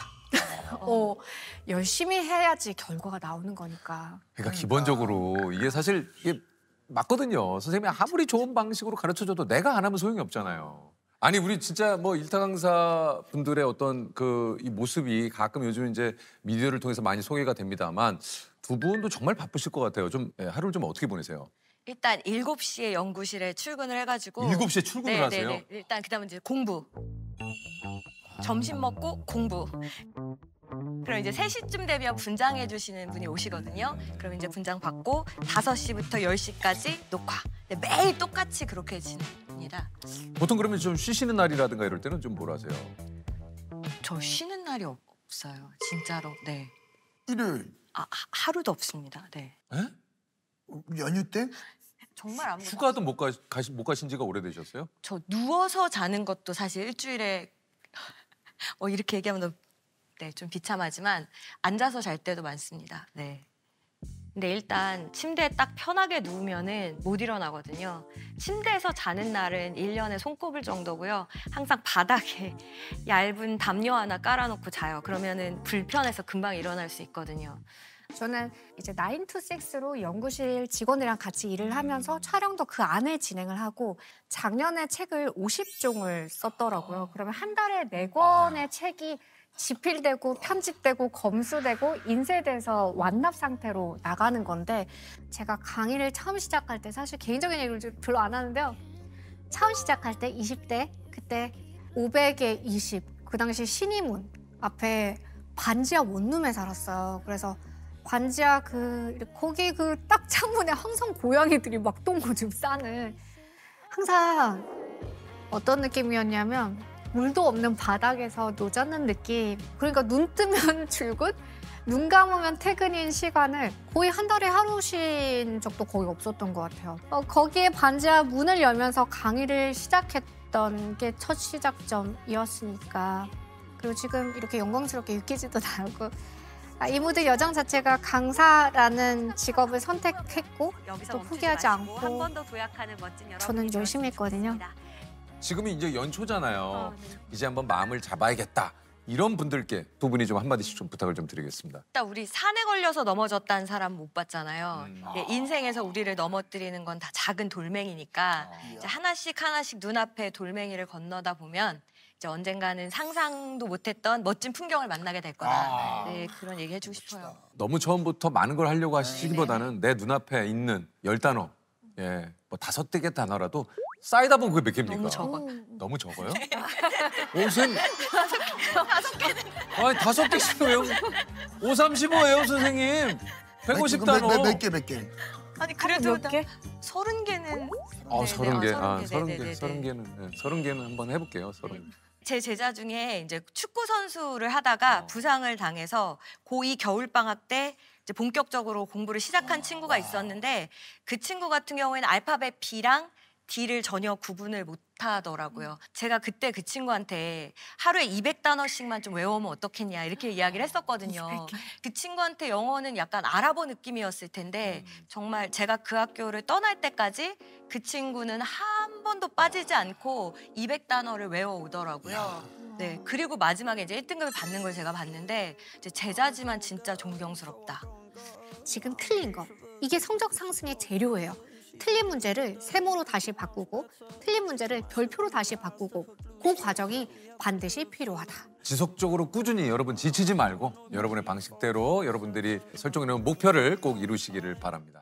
열심히 해야지 결과가 나오는 거니까.
그러니까 기본적으로 이게 사실 이게 맞거든요. 선생님이 아무리 좋은 방식으로 가르쳐줘도 내가 안 하면 소용이 없잖아요. 아니 우리 진짜 뭐 일타 강사 분들의 어떤 그 이 모습이 가끔 요즘 이제 미디어를 통해서 많이 소개가 됩니다만 두 분도 정말 바쁘실 것 같아요. 좀 하루를 좀 어떻게 보내세요?
일단 7시에 연구실에 출근을 해가지고
7시에 출근을 하세요?
네. 일단 그다음에 이제 공부. 점심 먹고 공부. 그럼 이제 3시쯤 되면 분장해 주시는 분이 오시거든요. 그럼 이제 분장 받고 5시부터 10시까지 녹화. 근데 매일 똑같이 그렇게 지냅니다.
보통 그러면 좀 쉬시는 날이라든가 이럴 때는 좀 뭘 하세요?
저 쉬는 날이 없어요. 진짜로. 네.
일요일
하루도 없습니다. 네.
에?
연휴 때?
정말 아무것도
휴가도 못 가신 지가 오래되셨어요?
저 누워서 자는 것도 사실 일주일에 이렇게 얘기하면 좀 비참하지만 앉아서 잘 때도 많습니다. 네. 근데 일단 침대에 딱 편하게 누우면은 못 일어나거든요. 침대에서 자는 날은 1년에 손꼽을 정도고요. 항상 바닥에 얇은 담요 하나 깔아놓고 자요. 그러면은 불편해서 금방 일어날 수 있거든요.
저는 이제 9 to 6로 연구실 직원이랑 같이 일을 하면서 촬영도 그 안에 진행을 하고 작년에 책을 50종을 썼더라고요. 그러면 한 달에 4권의 책이 집필되고 편집되고 검수되고 인쇄돼서 완납 상태로 나가는 건데 제가 강의를 처음 시작할 때 사실 개인적인 얘기를 별로 안 하는데요. 처음 시작할 때 20대 그때 500에 20 그 당시 신이문 앞에 반지하 원룸에 살았어요. 그래서 반지하 거기 그 딱 창문에 항상 고양이들이 막 똥오줌 싸는 항상 어떤 느낌이었냐면 물도 없는 바닥에서 노젓는 느낌. 그러니까 눈 뜨면 출근, 눈 감으면 퇴근인 시간을 거의 한 달에 하루 쉰 적도 거의 없었던 것 같아요. 거기에 반지하 문을 열면서 강의를 시작했던 게 첫 시작점이었으니까. 그리고 지금 이렇게 영광스럽게 유퀴즈도 나오고 이모드 여정 자체가 강사라는 직업을 선택했고
여기서
또
멈추지
포기하지
마시고
않고
한 번 더 도약하는 멋진 여러분이
저는 열심히 했거든요.
지금이 이제 연초잖아요. 이제 한번 마음을 잡아야겠다. 이런 분들께 두 분이 좀 한마디씩 좀 부탁을 좀 드리겠습니다.
일단 우리 산에 걸려서 넘어졌다는 사람 못 봤잖아요. 예, 인생에서 우리를 넘어뜨리는 건 다 작은 돌멩이니까 이제 하나씩 하나씩 눈앞에 돌멩이를 건너다 보면 이제 언젠가는 상상도 못했던 멋진 풍경을 만나게 될 거다. 네, 그런 얘기 해주고 싶어요.
너무 처음부터 많은 걸 하려고 하시기보다는 내 눈앞에 있는 10단어, 예, 뭐 5개 단어라도 쌓이다 보면 그게 몇 개입니까?
너무 적어.
너무 적어요? 선생님. 5개씩 왜요? 5, 35예요, 선생님. 150단어.
몇 개?
아니 그래도 몇 개? 30개는.
30개.
30개.
30개는. 30개는 한번 해볼게요. 30개.
제 제자 중에 이제 축구 선수를 하다가 부상을 당해서 고2 겨울 방학 때 이제 본격적으로 공부를 시작한 친구가 있었는데 그 친구 같은 경우에는 알파벳 B랑 D를 전혀 구분을 못 하더라고요. 제가 그때 그 친구한테 하루에 200단어씩만 좀 외우면 어떻겠냐 이렇게 이야기를 했었거든요. 그 친구한테 영어는 약간 아랍어 느낌이었을 텐데 정말 제가 그 학교를 떠날 때까지 그 친구는 한 번도 빠지지 않고 200단어를 외워오더라고요. 네, 그리고 마지막에 이제 1등급을 받는 걸 제가 봤는데 이제 제자지만 진짜 존경스럽다.
지금 틀린 거. 이게 성적 상승의 재료예요. 틀린 문제를 세모로 다시 바꾸고 틀린 문제를 별표로 다시 바꾸고 그 과정이 반드시 필요하다.
지속적으로 꾸준히 여러분 지치지 말고 여러분의 방식대로 여러분들이 설정해놓은 목표를 꼭 이루시기를 바랍니다.